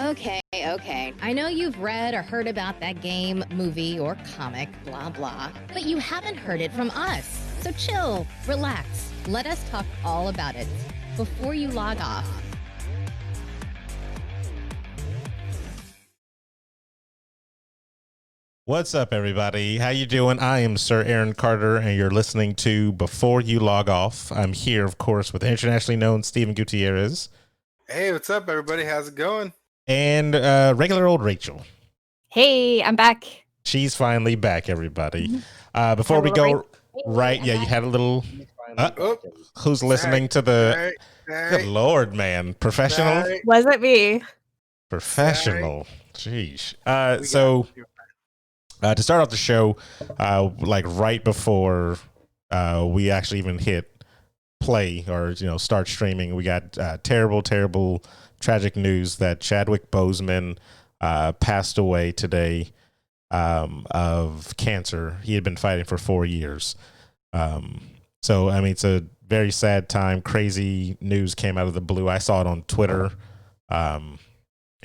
Okay. I know you've read or heard about that game, movie, or comic, blah, blah, but you haven't heard it from us. So chill, relax, let us talk all about it before you log off. What's up, everybody? How you doing? I am Sir Aaron Carter, and you're listening to Before You Log Off. I'm here, of course, with internationally known Steven Gutierrez. Hey, what's up, everybody? How's it going? And regular old Rachel. Hey, I'm back. She's finally back, everybody. Before we go, you had a little... who's listening to the... Good Lord, man. Professional? Wasn't me. Professional. Sheesh. To start off the show, right before we actually even hit play or start streaming, we got terrible, tragic news that Chadwick Boseman passed away today of cancer. He had been fighting for 4 years. So I mean, it's a very sad time. Crazy news came out of the blue. I saw it on Twitter. And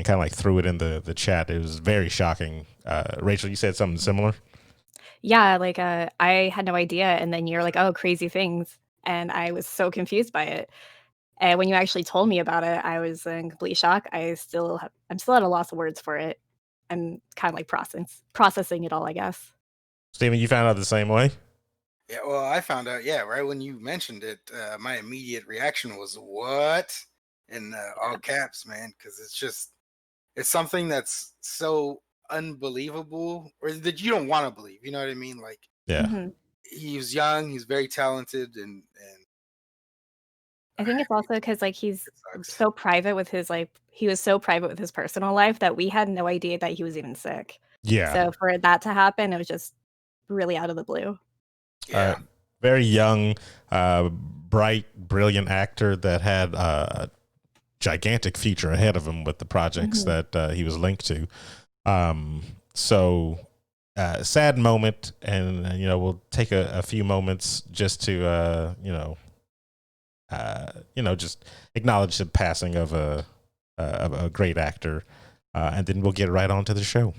kind of threw it in the chat. It was very shocking. Rachel, you said something similar? Yeah, I had no idea, and then you're like, oh, crazy things, and I was so confused by it. And when you actually told me about it, I was in complete shock. I'm still at a loss of words for it. I'm kind of processing it all, I guess. Steven, you found out the same way? Yeah, well, I found out, right when you mentioned it, my immediate reaction was, what? In all caps, man, because it's something that's so unbelievable, or that you don't want to believe, you know what I mean? He was young, he's very talented, and I think it's also because he's so private with his he was so private with his personal life that we had no idea that he was even sick. Yeah. So for that to happen, it was just really out of the blue. Yeah. Very young, bright, brilliant actor that had a gigantic future ahead of him with the projects that he was linked to. Sad moment, and we'll take a few moments just to just acknowledge the passing of a great actor, and then we'll get right on to the show.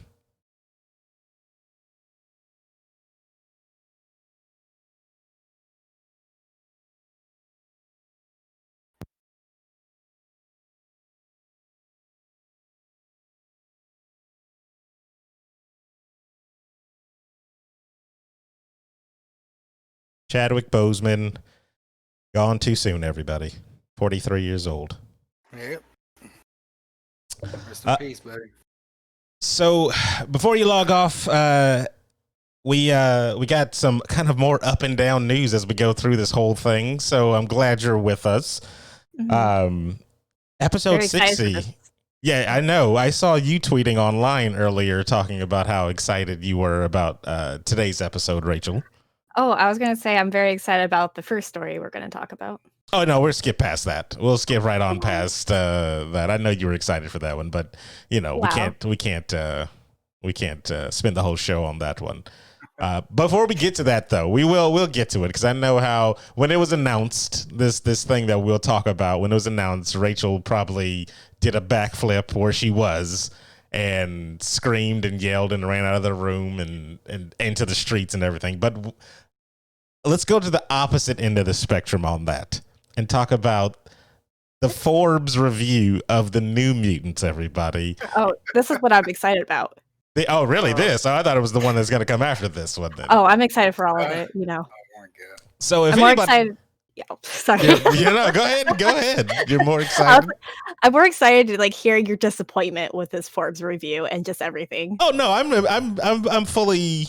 Chadwick Boseman, gone too soon, everybody. 43 years old. Yep. Rest in peace, buddy. So, before you log off, we got some kind of more up and down news as we go through this whole thing. So I'm glad you're with us. Episode 60. Yeah, I know. I saw you tweeting online earlier talking about how excited you were about today's episode, Rachel. Oh, I was going to say I'm very excited about the first story we're going to talk about. Oh, no, we'll skip past that. We'll skip right on past that. I know you were excited for that one, but we can't spend the whole show on that one. Before we get to that, though, we'll get to it, because I know how when it was announced, this thing that we'll talk about, when it was announced, Rachel probably did a backflip where she was and screamed and yelled and ran out of the room and into the streets and everything. But let's go to the opposite end of the spectrum on that and talk about the Forbes review of the New Mutants, everybody. Oh, this is what I'm excited about. Really? This? I thought it was the one that's going to come after this one. Then. Oh, I'm excited for all of it, Oh my God. So if I'm more excited. Yeah, sorry. Go ahead. You're more excited. I'm more excited to hear your disappointment with this Forbes review and just everything. Oh no, I'm fully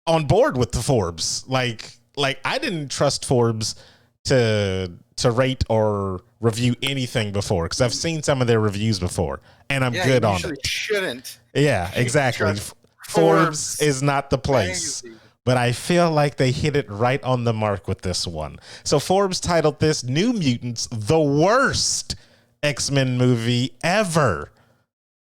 on board with the Forbes. Like I didn't trust Forbes to rate or review anything before, because I've seen some of their reviews before, and I'm good on it. Shouldn't. Yeah, exactly. Forbes is not the place. Magazine. But I feel like they hit it right on the mark with this one. So Forbes titled this New Mutants the worst X-Men movie ever.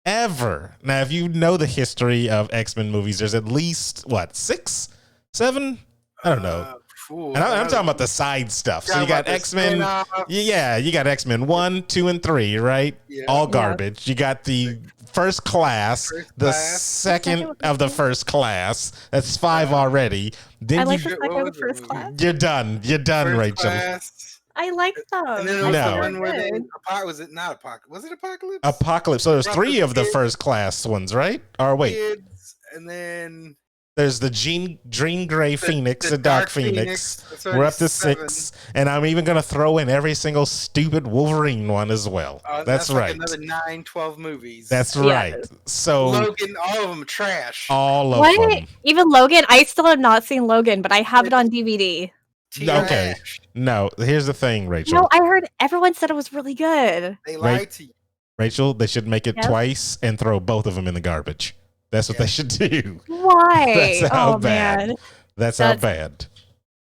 Now, if you know the history of X-Men movies, there's at least, 6, 7? I don't know. Ooh, And I'm another talking about the one. side stuff. So Talking you got about the X-Men. spin-offs. Yeah, you got X-Men 1, 2, and 3, right? Yeah. All Yeah. garbage. You got the First Class, First the Class. second one. of the First Class. That's 5 Uh, already. I Then like you, the What second was the First movie? Class. you're done. You're done, First Rachel. Class. I like them. And then I there was No. the think one where they're they good. was it not Apocalypse? Was it Apocalypse? Apocalypse. So there's Brought 3 the of the kids- First Class ones, right? Or wait, Kids, and then there's the Jean Grey Phoenix, the Dark Phoenix. That's We're already up to 7. 6, and I'm even going to throw in every single stupid Wolverine one as well. That's like right. another 9, 12 movies. That's Yeah. right. So Logan, all of them trash. all of What? them. Even Logan? I still have not seen Logan, but I have it on DVD. Okay. Trash. No, here's the thing, Rachel. No, I heard everyone said it was really good. They lied to you. Rachel, they should make it Yes. twice and throw both of them in the garbage. That's what they should do. Why? That's how Oh bad. man, That's how bad.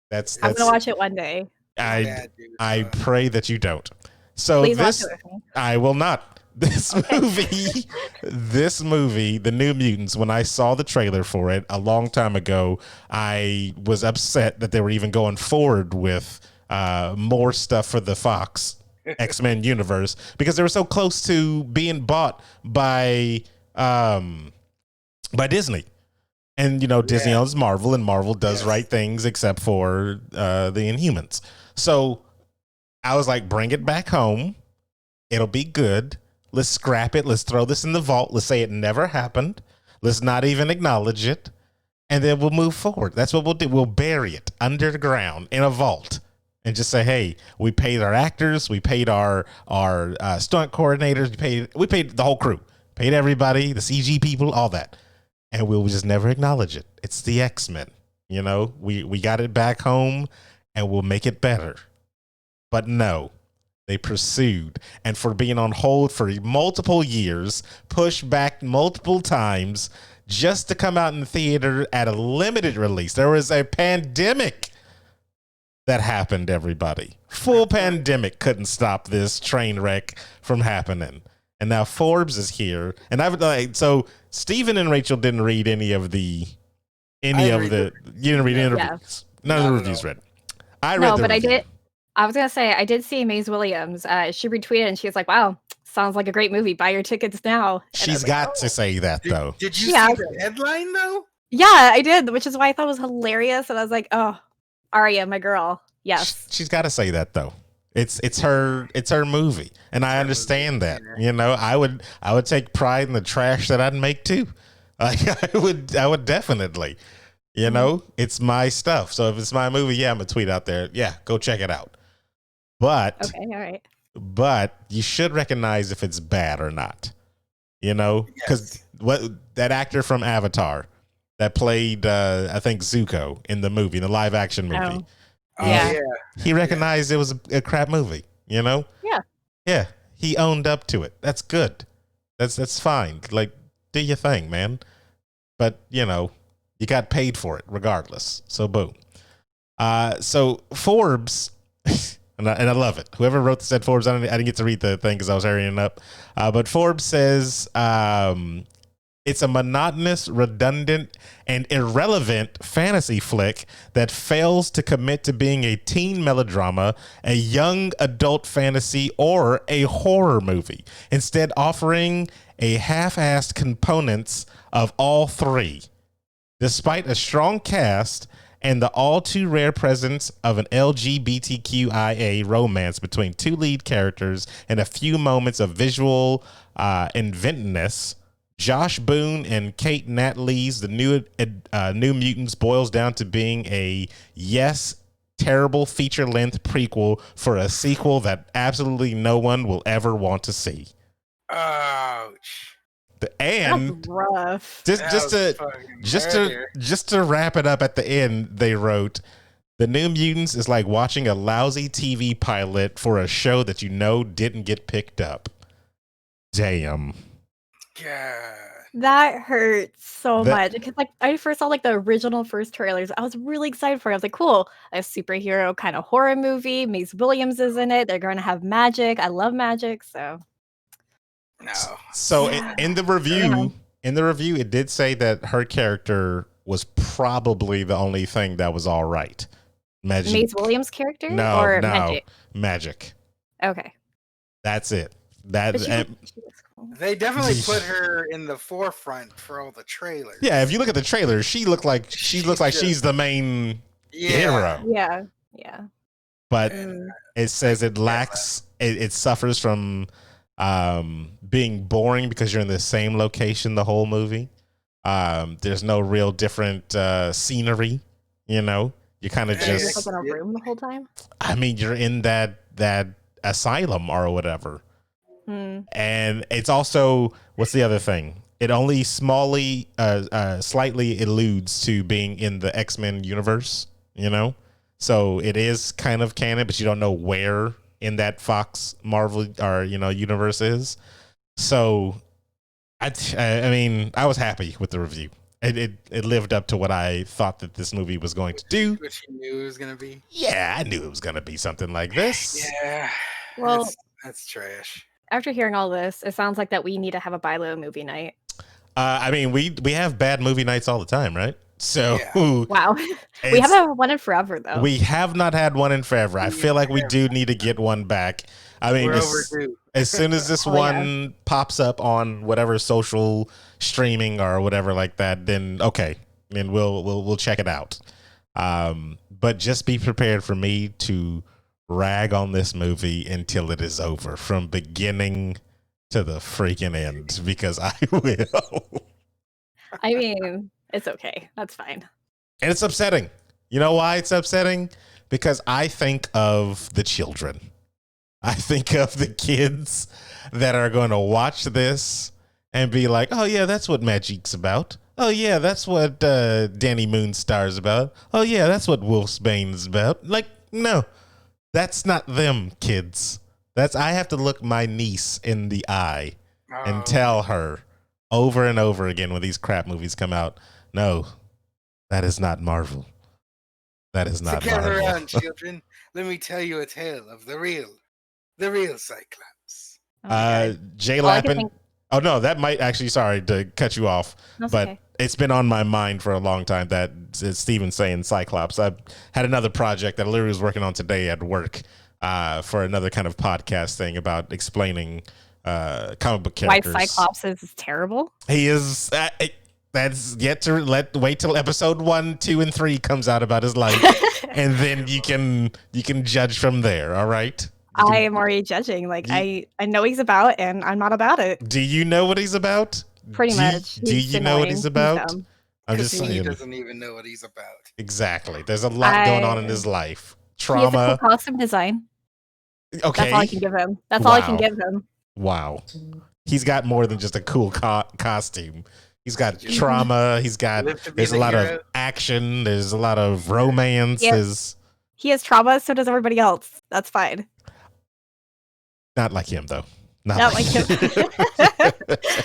That's I'm gonna watch it one day. I Bad, dude. I pray that you don't. So Please this watch it with me. I will not. This movie, The New Mutants, when I saw the trailer for it a long time ago, I was upset that they were even going forward with more stuff for the Fox X-Men universe because they were so close to being bought by Disney. And, you know, Disney owns Marvel, and Marvel does right things except for the Inhumans. So I was like, bring it back home. It'll be good. Let's scrap it. Let's throw this in the vault. Let's say it never happened. Let's not even acknowledge it. And then we'll move forward. That's what we'll do. We'll bury it under the ground in a vault and just say, hey, we paid our actors. We paid our stunt coordinators. We paid the whole crew. Paid everybody, the CG people, all that. And we'll just never acknowledge it. It's the X-Men. You know, we got it back home and we'll make it better. But no. They pursued, and for being on hold for multiple years, pushed back multiple times, just to come out in the theater at a limited release. There was a pandemic that happened, everybody. Full pandemic couldn't stop this train wreck from happening. And now Forbes is here. And so Steven and Rachel didn't read any of the you didn't read any reviews. None of the reviews read. I read the review. I did. I was gonna say I did see Maze Williams. She retweeted and she was like, "Wow, sounds like a great movie. Buy your tickets now." And She's got to say that though. Did you see the headline though? Yeah, I did, which is why I thought it was hilarious. And I was like, "Oh, Arya, my girl, yes." She's got to say that though. It's her movie, and I understand that. You know, I would take pride in the trash that I'd make too. Like I would definitely. You know, it's my stuff. So if it's my movie, I'm gonna tweet out there. Yeah, go check it out. But okay, all right. But you should recognize if it's bad or not. You know, because that actor from Avatar that played, I think Zuko in the movie, in the live action movie. He recognized it was a crap movie. You know. Yeah. He owned up to it. That's good. That's fine. Like, do your thing, man. But you know, you got paid for it regardless. So boom. So Forbes. And I love it. Whoever wrote this at Forbes, I didn't get to read the thing because I was hurrying up. But Forbes says it's a monotonous, redundant, and irrelevant fantasy flick that fails to commit to being a teen melodrama, a young adult fantasy, or a horror movie. Instead, offering a half-assed components of all three. Despite a strong cast and the all-too-rare presence of an LGBTQIA romance between two lead characters and a few moments of visual inventiveness, Josh Boone and Kate Natlee's The New Mutants boils down to being a terrible feature-length prequel for a sequel that absolutely no one will ever want to see. Ouch. And that's rough. Just to wrap it up at the end, they wrote, The New Mutants is like watching a lousy TV pilot for a show that you know didn't get picked up. Damn. God. That hurts so much because like I first saw like the original first trailers. I was really excited for it. I was like, cool, a superhero kind of horror movie. Mace Williams is in it. They're going to have magic. I love magic, so. No. So in the review, it did say that her character was probably the only thing that was all right. Maisie Williams' character? No, or no, Magic. Okay. That's it. She looks cool. They definitely put her in the forefront for all the trailers. Yeah, if you look at the trailer, she looks like she's the main hero. Yeah. But it says it lacks. It suffers from being boring because you're in the same location the whole movie. There's no real different scenery. You know, you kind of just like in a room the whole time. I mean, you're in that asylum or whatever. And it's also, what's the other thing? It only slightly alludes to being in the X-Men universe, you know? So it is kind of canon, but you don't know where in that Fox Marvel or, universe is. So I mean, I was happy with the review. It lived up to what I thought that this movie was going to do. What you knew it was going to be? Yeah, I knew it was going to be something like this. Yeah. Well, that's trash. After hearing all this, it sounds like that we need to have a Bilo movie night. I mean, we have bad movie nights all the time, right? So wow, we haven't had one in forever though. We have not had one in forever. I feel like we do need to get one back. I mean, as soon as this one pops up on whatever social streaming or whatever like that, then okay, then we'll check it out. But just be prepared for me to rag on this movie until it is over, from beginning to the freaking end, because I will. I mean, it's okay. That's fine. And it's upsetting. You know why it's upsetting? Because I think of the children. I think of the kids that are going to watch this and be like, oh, yeah, that's what Magic's about. Oh, yeah, that's what Danny Moonstar's about. Oh, yeah, that's what Wolfsbane's about. Like, no, that's not them, kids. I have to look my niece in the eye and tell her over and over again when these crap movies come out, no, that is not Marvel. That is not Marvel. Gather around, children. Let me tell you a tale of the real Cyclops. Jay Lappin. Oh no, that might actually. Sorry to cut you off, but it's been on my mind for a long time that Steven's saying Cyclops. I had another project that I literally was working on today at work for another kind of podcast thing about explaining comic book characters. Why Cyclops is terrible? He is. That's yet to wait till episode 1, 2, and 3 comes out about his life, and then you can judge from there. All right. I am already judging. Like I know he's about, and I'm not about it. Do you know what he's about? Pretty much. Do you know what he's about? I'm just saying. He doesn't even know what he's about. Exactly. There's a lot going on in his life. Trauma. He has a cool costume design. Okay. That's all I can give him. That's all I can give him. Wow. He's got more than just a cool costume. He's got trauma. There's a lot of action. There's a lot of romance. He has trauma, so does everybody else. That's fine. Not like him, though. Not like him.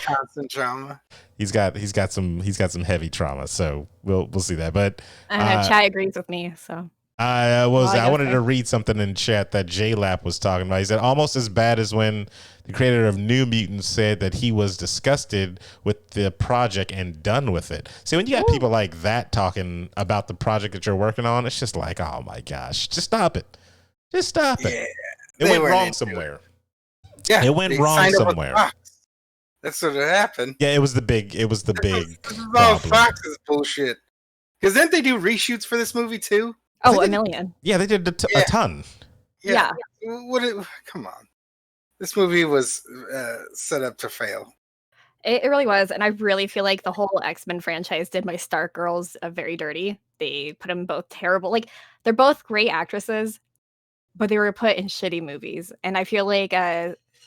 Constant trauma. He's got some heavy trauma. So we'll see that. But I know Chad agrees with me. So I wanted to read something in chat that J-Lap was talking about. He said almost as bad as when the creator of New Mutants said that he was disgusted with the project and done with it. See, when you got people like that talking about the project that you're working on, it's just like, oh my gosh, just stop it. Just stop it. Yeah, it went wrong somewhere. Yeah, it went wrong somewhere. That's what happened. Yeah, it was the big. This is all Fox's bullshit. Because didn't they do reshoots for this movie too? Oh, a million. Yeah, they did a ton. Yeah. Come on. This movie was set up to fail. It really was. And I really feel like the whole X-Men franchise did my Stark girls very dirty. They put them both terrible. Like, they're both great actresses, but they were put in shitty movies. And I feel like,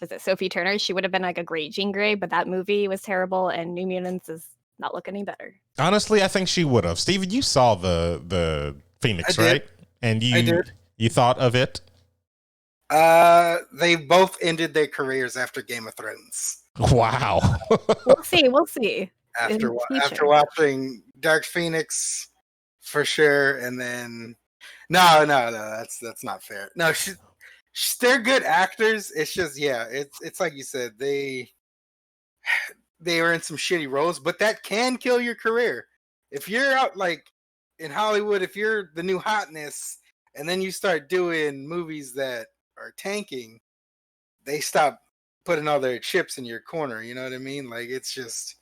was it Sophie Turner? She would have been like a great Jean Grey, but that movie was terrible. And New Mutants is not looking any better. Honestly, I think she would have. Steven, you saw the Phoenix, right? And you thought of it? They both ended their careers after Game of Thrones. Wow. We'll see. After watching Dark Phoenix, for sure, and then no, that's not fair. No, they're good actors. It's just it's like you said, they are in some shitty roles, but that can kill your career if you're out like in Hollywood. If you're the new hotness, and then you start doing movies that are tanking, they stop putting all their chips in your corner. You know what I mean? Like it's just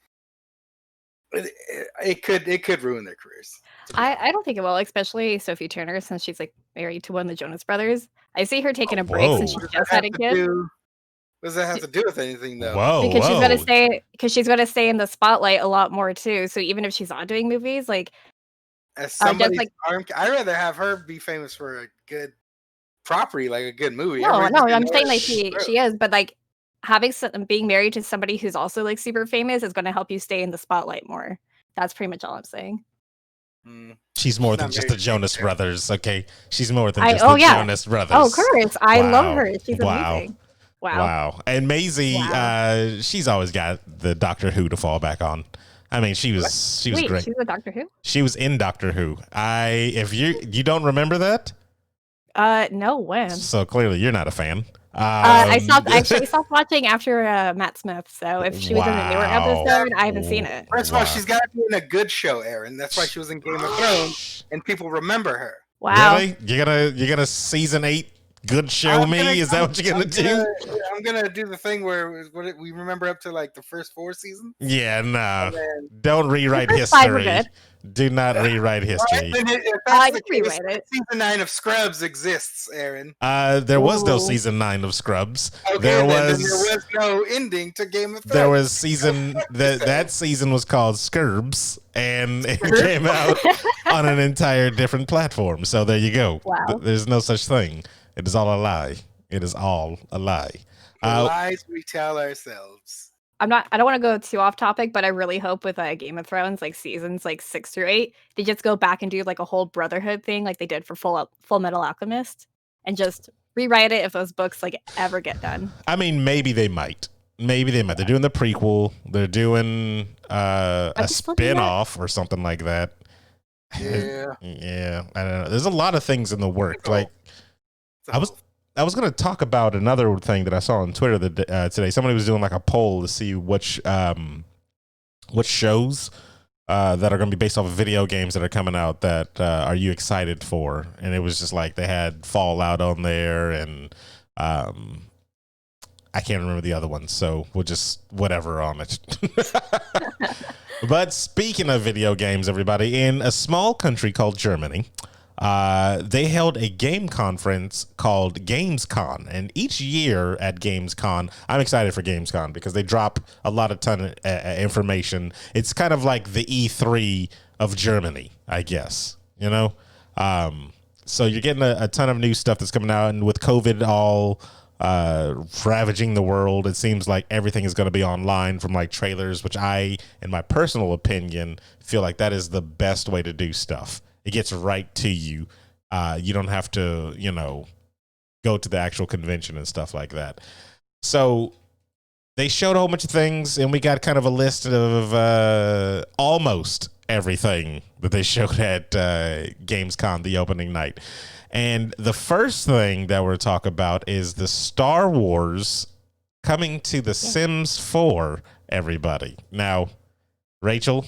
it could ruin their careers. I don't think it will, especially Sophie Turner, since she's like married to one of the Jonas Brothers. I see her taking a break since she just had a kid. What does that have to do with anything, though? Because she's gonna stay in the spotlight a lot more too. So even if she's not doing movies, like as somebody's arm, I'd rather have her be famous for a good property, like a good movie. No, I'm saying like she is, but like being married to somebody who's also like super famous is going to help you stay in the spotlight more. That's pretty much all I'm saying. She's more than just the Jonas Brothers, okay? She's more than just the Jonas Brothers. Oh, Chris, I love her. She's amazing. Wow. And Maisie, she's always got the Doctor Who to fall back on. I mean, she was great. She's a Doctor Who? She was in Doctor Who. If you don't remember that? No, when? So clearly you're not a fan. I stopped watching after Matt Smith. So if she was in a newer episode, I haven't seen it. First of all, she's got to be in a good show, Aaron. That's why she was in Game of Thrones, and people remember her. Wow. Really? You're gonna season 8 good show me? Is that what you're gonna do? I'm gonna do the thing where we remember up to like the first 4 seasons. Yeah, nah. Don't rewrite history. Do not rewrite history. I can rewrite it. Season 9 of Scrubs exists, Aaron. There was no season 9 of Scrubs. Okay, there was no ending to Game of Thrones. There was season that season was called Scurbs, and it came out on an entire different platform. So there you go. Wow. There's no such thing. It is all a lie. It is all a lie. Lies we tell ourselves. I don't want to go too off topic, but I really hope with Game of Thrones, like seasons like 6 through 8, they just go back and do like a whole brotherhood thing, like they did for Full Metal Alchemist, and just rewrite it if those books like ever get done. I mean, maybe they might. They're doing the prequel. They're doing a spin-off or something like that. Yeah. Yeah. I don't know. There's a lot of things in the work. Like I was going to talk about another thing that I saw on Twitter today. Somebody was doing like a poll to see which shows that are going to be based off of video games that are coming out that are you excited for? And it was just like they had Fallout on there, and I can't remember the other one, so we'll just whatever on it. But speaking of video games, everybody, in a small country called Germany, they held a game conference called Gamescom, and each year at Gamescom, I'm excited for Gamescom because they drop a lot of ton of information. It's kind of like the E3 of Germany, I guess, you know? So you're getting a ton of new stuff that's coming out, and with COVID all ravaging the world, it seems like everything is going to be online, from like trailers, which I, in my personal opinion, feel like that is the best way to do stuff. It gets right to you. You don't have to, go to the actual convention and stuff like that. So they showed a whole bunch of things, and we got kind of a list of almost everything that they showed at Gamescom, the opening night. And the first thing that we're talking about is the Star Wars coming to the Sims 4, everybody. Now, Rachel?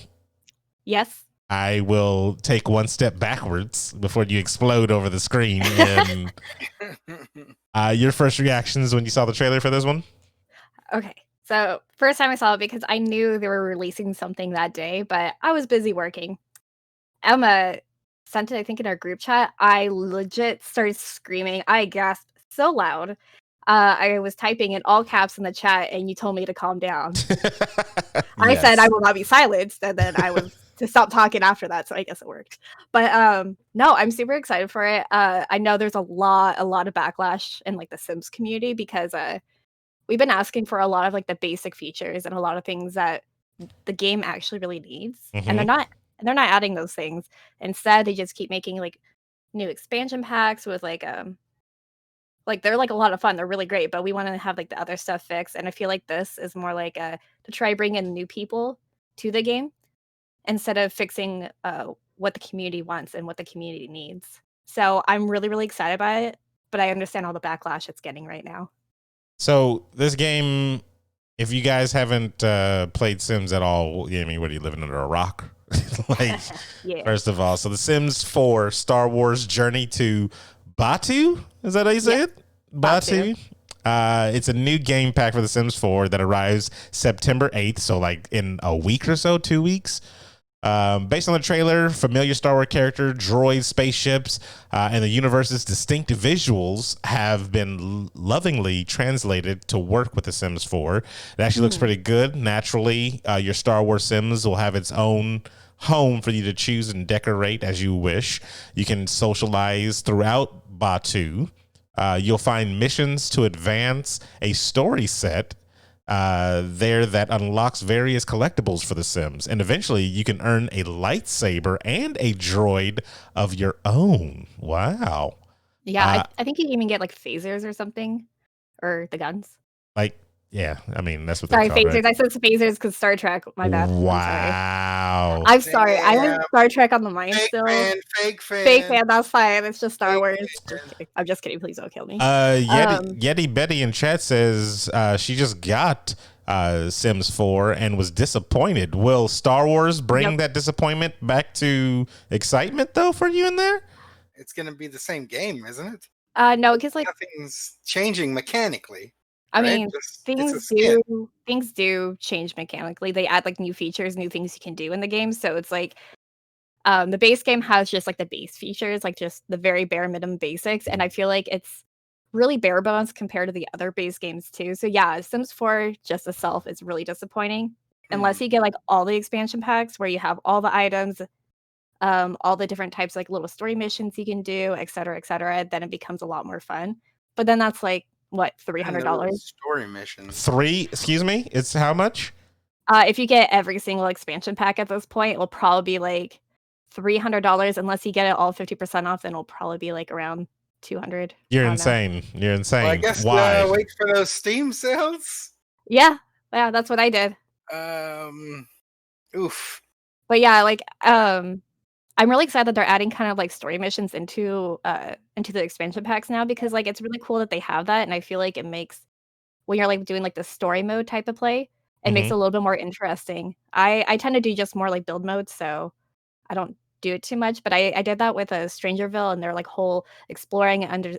Yes? I will take one step backwards before you explode over the screen. And your first reactions when you saw the trailer for this one? Okay. So first time I saw it, because I knew they were releasing something that day, but I was busy working. Emma sent it, I think, in our group chat. I legit started screaming. I gasped so loud. I was typing in all caps in the chat, and you told me to calm down. I said I will not be silenced, and then I was to stop talking after that, so I guess it worked. But no, I'm super excited for it. I know there's a lot of backlash in like the Sims community, because we've been asking for a lot of like the basic features and a lot of things that the game actually really needs, and they're not adding those things. Instead, they just keep making like new expansion packs with like they're like a lot of fun. They're really great, but we want to have like the other stuff fixed. And I feel like this is more like to try bring in new people to the game instead of fixing what the community wants and what the community needs. So I'm really, really excited by it, but I understand all the backlash it's getting right now. So this game, if you guys haven't played Sims at all, I mean, what are you, living under a rock? Like, yeah. First of all, so The Sims 4 Star Wars Journey to Batu? Is that how you say it? Batu. It's a new game pack for The Sims 4 that arrives September 8th, so like in a week or so, 2 weeks. Based on the trailer, familiar Star Wars character, droids, spaceships, and the universe's distinct visuals have been lovingly translated to work with The Sims 4. It actually looks pretty good. Naturally, your Star Wars Sims will have its own home for you to choose and decorate as you wish. You can socialize throughout Batu. You'll find missions to advance a story set there that unlocks various collectibles for the Sims, and eventually you can earn a lightsaber and a droid of your own. Wow. Yeah, I think you can even get like phasers or something, or the guns. Like, yeah, I mean that's what Sorry, they're called, phasers. right? I said Phasers because Star Trek. My bad. Wow. I'm sorry. I have Star Trek on the mind still. Fake fan. Fake fan. That's fine. It's just Star Fake Wars. fan. Just kidding. I'm just kidding. Please don't kill me. Yeti Betty in chat says she just got Sims 4 and was disappointed. Will Star Wars bring that disappointment back to excitement though for you in there? It's gonna be the same game, isn't it? No, because like nothing's changing mechanically. I mean, things do change mechanically. They add like new features, new things you can do in the game. So it's like the base game has just like the base features, like just the very bare minimum basics. And I feel like it's really bare bones compared to the other base games too. So yeah, Sims 4 just itself is really disappointing. Unless you get like all the expansion packs where you have all the items, all the different types like little story missions you can do, et cetera, then it becomes a lot more fun. But then that's like what, $300? Story missions. Excuse me? It's how much? If you get every single expansion pack at this point, it'll probably be like $300. Unless you get it all 50% off, then it'll probably be like around 200. You're insane. You're insane. Well, I guess why? Wait for those Steam sales. Yeah, that's what I did. Oof. But yeah, like I'm really excited that they're adding kind of like story missions into the expansion packs now, because like it's really cool that they have that, and I feel like it makes when you're like doing like the story mode type of play, it makes it a little bit more interesting. I tend to do just more like build mode, so I don't do it too much, but I did that with a Strangerville, and they're like whole exploring and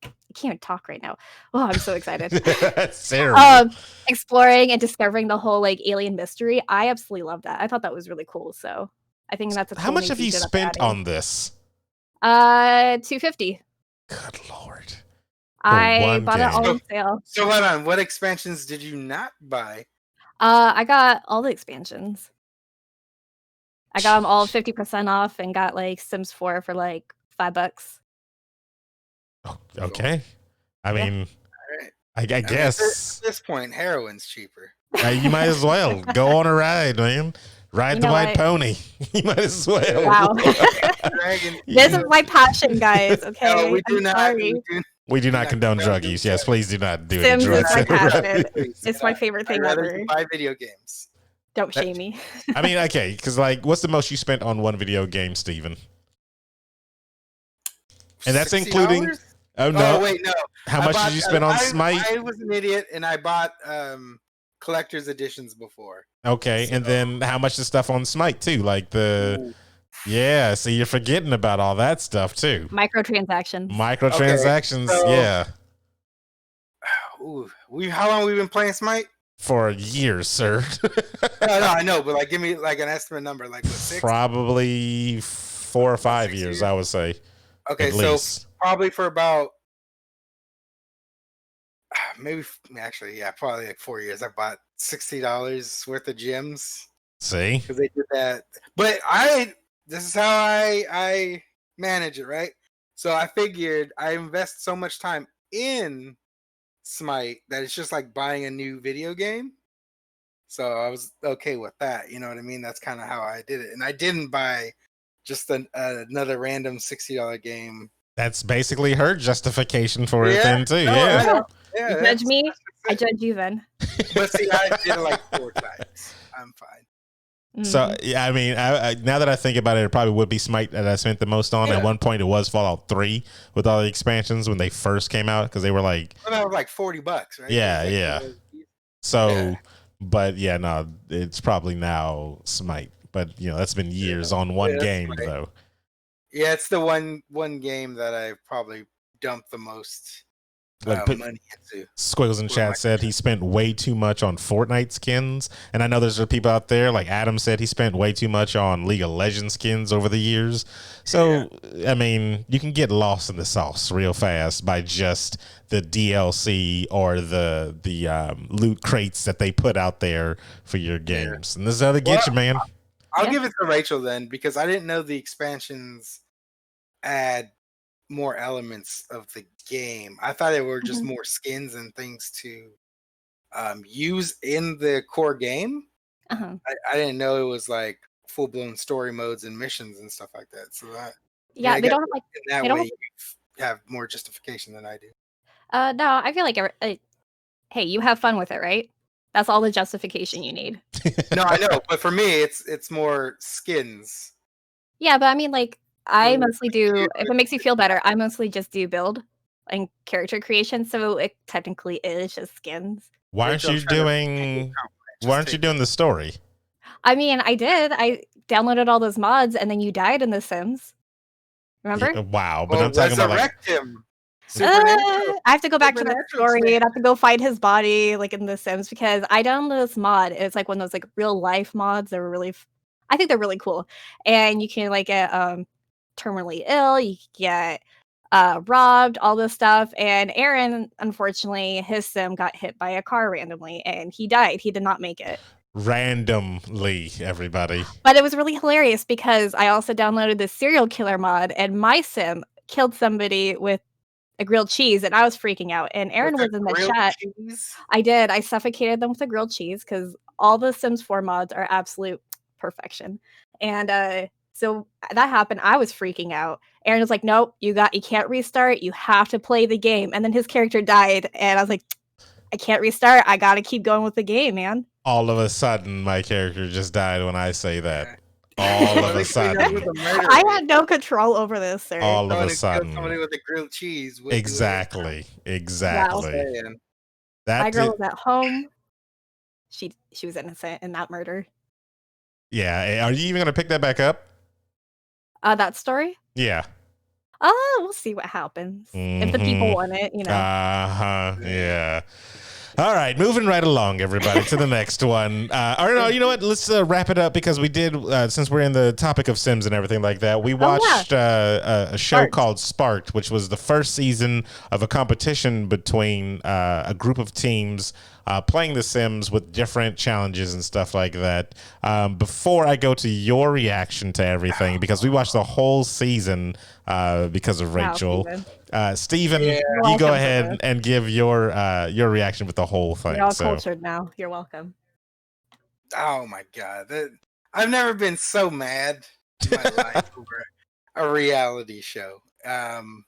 I can't even talk right now. Oh, I'm so excited. Exploring and discovering the whole like alien mystery. I absolutely love that. I thought that was really cool. So I think that's a cool. How much have you spent on this? $250. Good Lord. I bought it all on sale. So hold on, what expansions did you not buy? I got all the expansions. I got them all 50% off and got like Sims 4 for like $5. Oh, okay. I mean, I guess at this point, heroin's cheaper. You might as well go on a ride, man. Ride the white pony. You might as well. Wow. This is my passion, guys. Okay. No, we do not. We do not condone drug use. Yes, please do not do Sims any drugs. Is my passion. It's my favorite thing ever. Buy video games. Don't shame me. I mean, okay, because like, what's the most you spent on one video game, Steven? And that's $60? Including. Oh no! Oh wait, no. How much did you spend on Smite? I was an idiot, and I bought collector's editions before. Okay, so. And then how much is stuff on Smite too? Like the. Ooh. Yeah, so you're forgetting about all that stuff too. Microtransactions. Okay, so, yeah. Ooh, how long have we been playing Smite? For years, sir. no, I know, but like, give me like an estimate number, like what, 6? Probably 4 or 5 years, I would say. Okay, so probably for about probably like 4 years. I bought $60 worth of gems. See, because they did that, but this is how I manage it, right? So I figured I invest so much time in Smite that it's just like buying a new video game. So I was okay with that. You know what I mean? That's kind of how I did it. And I didn't buy just another random $60 game. That's basically her justification for it then too. Yeah. You judge me, I judge you then. But see, I did it like 4 times. I'm fine. So yeah, I mean, now that I think about it, it probably would be Smite that I spent the most on. At one point, it was Fallout 3 with all the expansions when they first came out, because they were like, that was like $40, right? Yeah. So, but yeah, no, it's probably now Smite. But you know, that's been years on one game though. Yeah, it's the one game that I've probably dumped the most money into. Squiggles in chat said he spent way too much on Fortnite skins, and I know there's people out there like Adam said he spent way too much on League of Legends skins over the years. So I mean, you can get lost in the sauce real fast by just the DLC or the loot crates that they put out there for your games, and this is how they get you, man. I'll give it to Rachel then, because I didn't know the expansions add more elements of the game. I thought it were just more skins and things to use in the core game. I didn't know it was like full blown story modes and missions and stuff like that. So that they don't have like in that way you have more justification than I do. No, I feel like hey, you have fun with it, right? That's all the justification you need. No, I know, but for me, it's more skins. Yeah, but I mean, like, I mostly do. If it makes you feel better, I mostly just do build and character creation, so it technically is just skins. Why aren't you doing the story? I mean, I did. I downloaded all those mods, and then you died in The Sims. Remember? Yeah, wow, but I'm talking about like him. I have to go back to that story and I have to go find his body like in The Sims, because I downloaded this mod. It's like one of those like real life mods. They're really, I think they're really cool. And you can like get terminally ill. You can get robbed, all this stuff. And Aaron, unfortunately, his sim got hit by a car randomly, and he died. He did not make it. Randomly, everybody. But it was really hilarious because I also downloaded the serial killer mod, and my sim killed somebody with a grilled cheese, and I was freaking out. And Aaron was in the chat. Cheese? I did. I suffocated them with a grilled cheese because all the Sims 4 mods are absolute perfection. And so that happened. I was freaking out. Aaron was like, "Nope, you can't restart. You have to play the game." And then his character died, and I was like, "I can't restart. I gotta keep going with the game, man." All of a sudden, my character just died when I say that. All of a sudden. I had no control over this, sir. All of a sudden. Somebody with a grilled cheese. Exactly. Wow. My girl was at home. She was innocent in that murder. Yeah. Are you even going to pick that back up? That story? Yeah. We'll see what happens. If the people want it, you know. Yeah. All right, moving right along, everybody, to the next one. Or no, you know what? Let's wrap it up, because we did, since we're in the topic of Sims and everything like that, we watched a show called Sparked, which was the first season of a competition between a group of teams playing The Sims with different challenges and stuff like that. Before I go to your reaction to everything, because we watched the whole season because of Rachel. Steven, you go ahead and give your reaction with the whole thing. You're all cultured now. You're welcome. Oh my god, I've never been so mad in my life over a reality show. And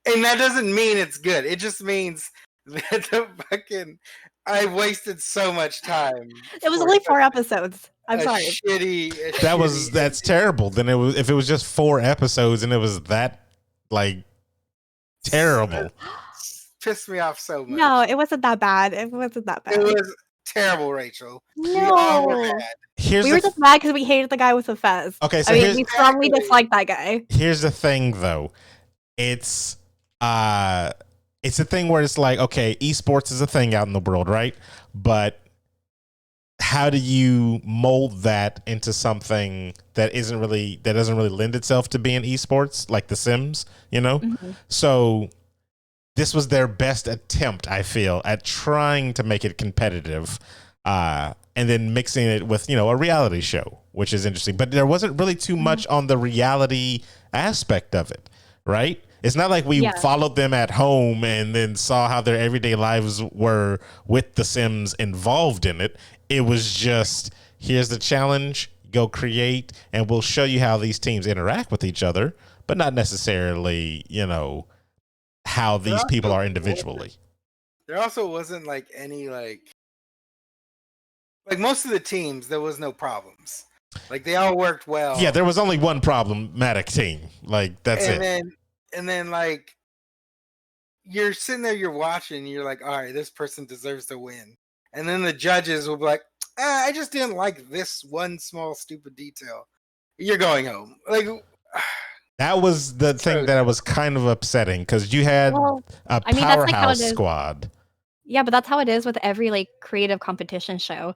that doesn't mean it's good. It just means that I wasted so much time. It was only 4 episodes. I'm sorry. That's terrible. Then if it was just 4 episodes and it was that like terrible. Pissed me off so much. No, it wasn't that bad. It was terrible, Rachel. No. We were just mad because we hated the guy with the fez. Okay, so we strongly dislike that guy. Here's the thing, though. It's a thing where it's like, okay, esports is a thing out in the world, right? But how do you mold that into something that doesn't really lend itself to being esports, like The Sims, you know? Mm-hmm. So this was their best attempt, I feel, at trying to make it competitive, and then mixing it with, a reality show, which is interesting. But there wasn't really too much on the reality aspect of it, right? It's not like we followed them at home and then saw how their everyday lives were with The Sims involved in it. It was just, here's the challenge, go create, and we'll show you how these teams interact with each other, but not necessarily, how these people are individually. There also wasn't like any like most of the teams, there was no problems. Like they all worked well. Yeah, there was only one problematic team. Like that's it. And then like you're sitting there, you're watching, you're like, all right, this person deserves to win. And then the judges will be like, I just didn't like this one small stupid detail. You're going home. Like That was the thing that was kind of upsetting because you had a I mean, that's like how it powerhouse is. squad. Yeah, but that's how it is with every like creative competition show.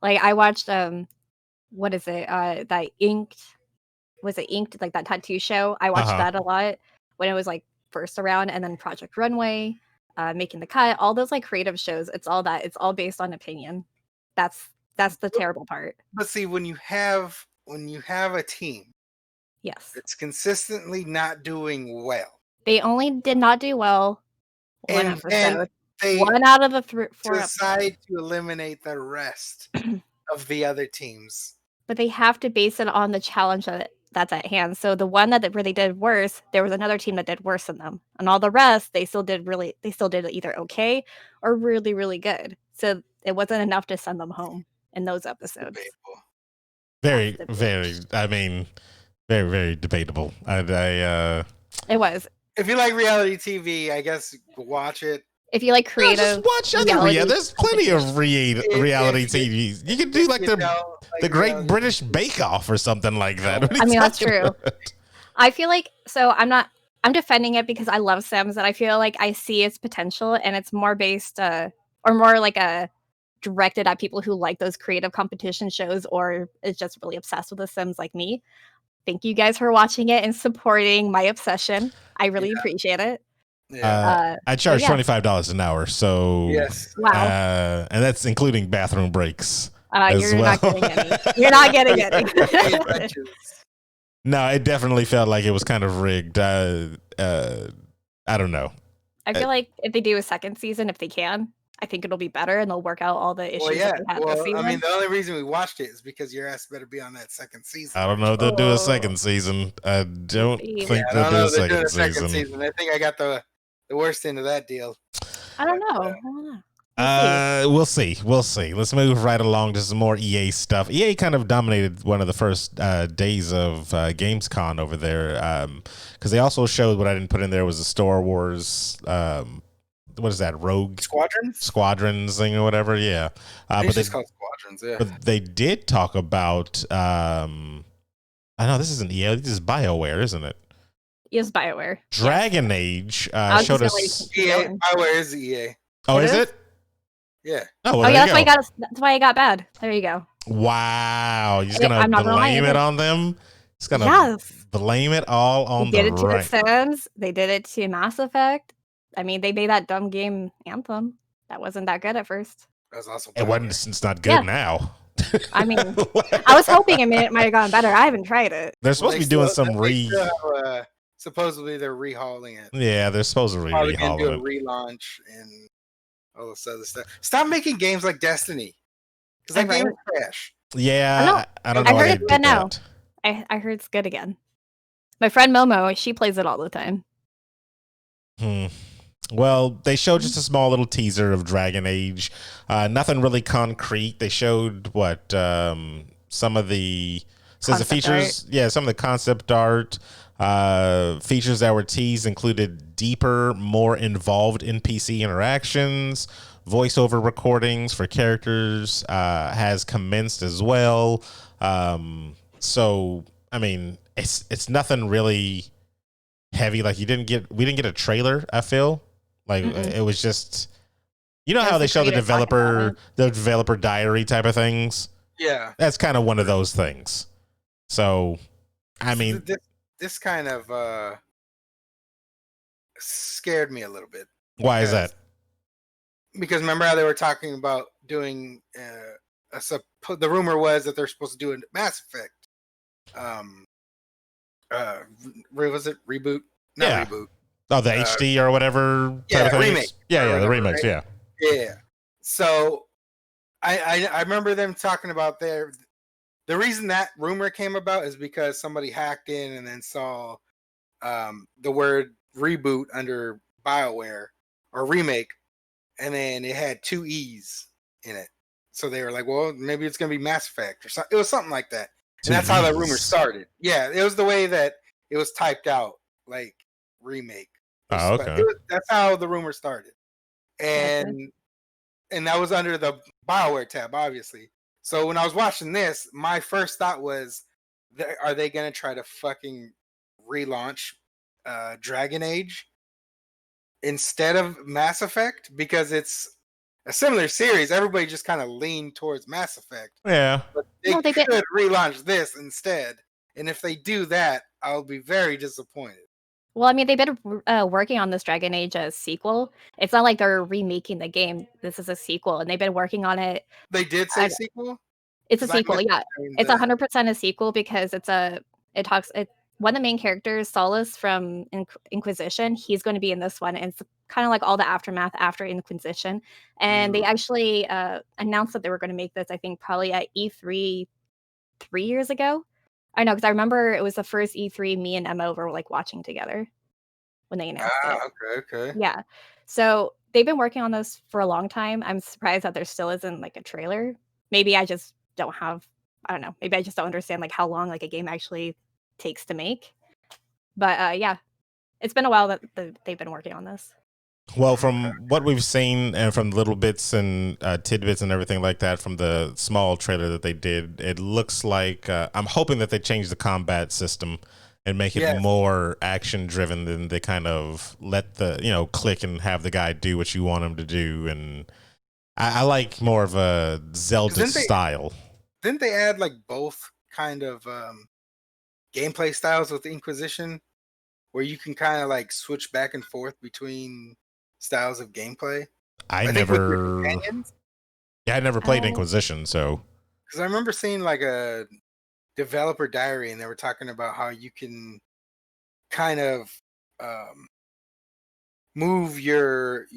Like I watched what is it? That Inked, was it Inked, like that tattoo show? I watched that a lot when it was like first around, and then Project Runway, Making the Cut, all those like creative shows. It's all based on opinion. That's the terrible part. But see, when you have a team, Yes, it's consistently not doing well. they only did not do well one And then episode. they One out of the 4 decide episodes. to eliminate the rest of the other teams. But they have to base it on the challenge that's at hand. So the one where they did worse, there was another team that did worse than them, and all the rest they still did either okay or really really good. So it wasn't enough to send them home in those episodes. Debatable. Very, very. I mean, very, very debatable. It was. If you like reality TV, I guess watch it. If you like creative, just watch other reality. There's plenty of reality TV. You could do like the Great British Bake Off or something like that. I mean, that's true. I feel like, so I'm defending it because I love Sims, and I feel like I see its potential, and it's more based or more like directed at people who like those creative competition shows or is just really obsessed with The Sims like me. Thank you guys for watching it and supporting my obsession. I really appreciate it. Yeah. I charge $25 an hour, so yes. Wow. and that's including bathroom breaks. You're not getting any. You're not getting any. No, it definitely felt like it was kind of rigged. I don't know. I feel like if they do a second season, if they can, I think it'll be better and they'll work out all the issues that they had this season. I mean, the only reason we watched it is because your ass better be on that second season. I don't know if they'll do a second season. I don't think they'll do a second season. I think I got the worst end of that deal. I don't know. We'll see. Let's move right along to some more EA stuff. EA kind of dominated one of the first days of Gamescom over there because they also showed, what I didn't put in there was the Star Wars. What is that? Rogue Squadrons thing or whatever. Yeah, but it's called Squadrons. Yeah, but they did talk about. I know this isn't EA. This is BioWare, isn't it? Yes, BioWare. Dragon Age showed us. EA. BioWare is EA. Oh, is it? Yeah. Oh, well, yeah. That's why I got bad. There you go. Wow, you're just gonna blame it on them. It's gonna blame it all on they did it to The Sims. They did it to Mass Effect. I mean, they made that dumb game Anthem. That wasn't that good at first. That was also it wasn't. It's not good now. I mean, I was hoping it might have gotten better. I haven't tried it. They're supposed to be doing some supposedly they're rehauling it. Yeah, they're supposed to rehauling it. Probably gonna do a relaunch and all this other stuff. Stop making games like Destiny, because that game is trash. Yeah, I don't know. I heard it's good now. I heard it's good again. My friend Momo, she plays it all the time. Well, they showed just a small little teaser of Dragon Age. Nothing really concrete. They showed some of the features. Yeah, some of the concept art. Features that were teased included deeper, more involved NPC interactions. Voiceover recordings for characters has commenced as well. So I mean, it's nothing really heavy. Like we didn't get a trailer. I feel like it was just, you know how they show the developer diary type of things. Yeah, that's kind of one of those things. So I mean, this kind of scared me a little bit. Why is that? Because remember how they were talking about doing the rumor was that they're supposed to do a Mass Effect. Was it reboot? Not reboot. Oh, the HD or whatever. Yeah, remake. Yeah, the remakes. Right? Yeah. So I remember them talking about the reason that rumor came about is because somebody hacked in and then saw the word reboot under BioWare or remake, and then it had 2 E's in it. So they were like, well, maybe it's going to be Mass Effect or something. It was something like that. And that's how the rumor started. Yeah, it was the way that it was typed out, like remake. Oh, okay. That's how the rumor started. And that was under the BioWare tab, obviously. So when I was watching this, my first thought was, are they going to try to fucking relaunch Dragon Age instead of Mass Effect, because it's a similar series. Everybody just kind of leaned towards Mass Effect. Yeah. But they could relaunch this instead. And if they do that, I'll be very disappointed. Well, I mean, they've been working on this Dragon Age sequel. It's not like they're remaking the game. This is a sequel, and they've been working on it. They did say sequel? It's a sequel, yeah. It's 100% a sequel because one of the main characters, Solus from Inquisition, he's going to be in this one, and it's kind of like all the aftermath after Inquisition. And they actually announced that they were going to make this, I think, probably at E3 3 years ago. I know, because I remember it was the first E3 me and Emma were like watching together when they announced it. Okay. Yeah. So they've been working on this for a long time. I'm surprised that there still isn't like a trailer. Maybe I just don't have, I don't know, maybe I just don't understand like how long like a game actually takes to make. But yeah, it's been a while that they've been working on this. Well, from what we've seen and from little bits and tidbits and everything like that from the small trailer that they did, it looks like I'm hoping that they change the combat system and make it more action driven than they kind of let the, click and have the guy do what you want him to do. And I like more of a Zelda style. Didn't they add like both kind of gameplay styles with the Inquisition, where you can kind of like switch back and forth between styles of gameplay? I never played Inquisition, so because I remember seeing like a developer diary, and they were talking about how you can kind of move your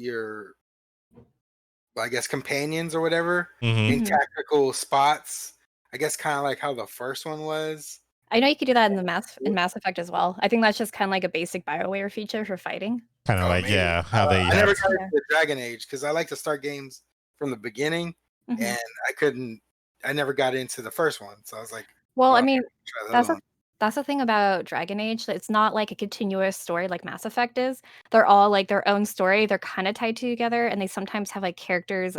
I guess companions or whatever in tactical spots. I guess kind of like how the first one was. I know you could do that in Mass Effect as well. I think that's just kind of like a basic BioWare feature for fighting. Kind of how they. I never got into Dragon Age because I like to start games from the beginning, and I never got into the first one, so I was like, well, I mean, that's the thing about Dragon Age. It's not like a continuous story like Mass Effect is. They're all like their own story. They're kind of tied together, and they sometimes have like characters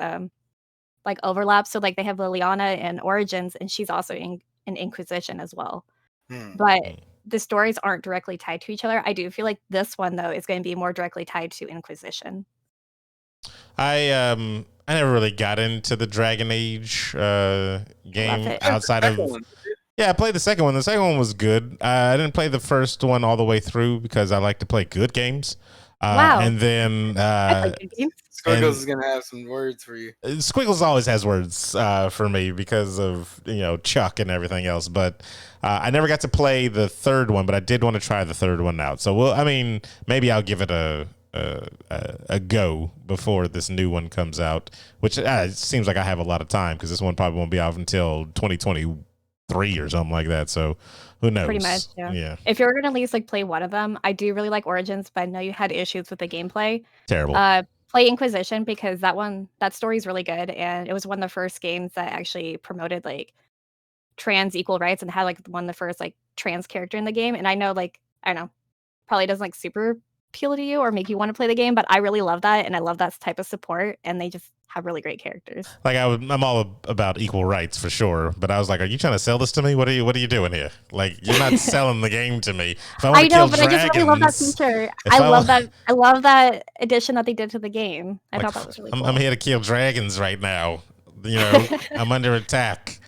like overlap. So like they have Liliana in Origins, and she's also in Inquisition as well. But the stories aren't directly tied to each other. I do feel like this one though is going to be more directly tied to Inquisition. I never really got into the Dragon Age game outside of. Yeah, I played the second one. The second one was good. I didn't play the first one all the way through because I like to play good games. Wow. And then Squiggles is gonna have some words for you. Squiggles always has words for me because of Chuck and everything else. But I never got to play the third one, but I did want to try the third one out. So maybe I'll give it a go before this new one comes out. Which it seems like I have a lot of time because this one probably won't be out until 2023 or something like that. So who knows? Pretty much, yeah. If you're gonna at least like play one of them, I do really like Origins, but I know you had issues with the gameplay. Terrible. Play Inquisition because that story is really good, and it was one of the first games that actually promoted like trans equal rights and had like one of the first like trans character in the game. And I know like I don't know, probably doesn't like super appeal to you or make you want to play the game, but I really love that, and I love that type of support, and they just have really great characters. Like I'm all about equal rights for sure, but I was like, are you trying to sell this to me? What are you doing here? Like, you're not selling the game to me. If I know, but I just really love that feature. I love that addition that they did to the game. I thought that was really cool. I'm here to kill dragons right now. I'm under attack.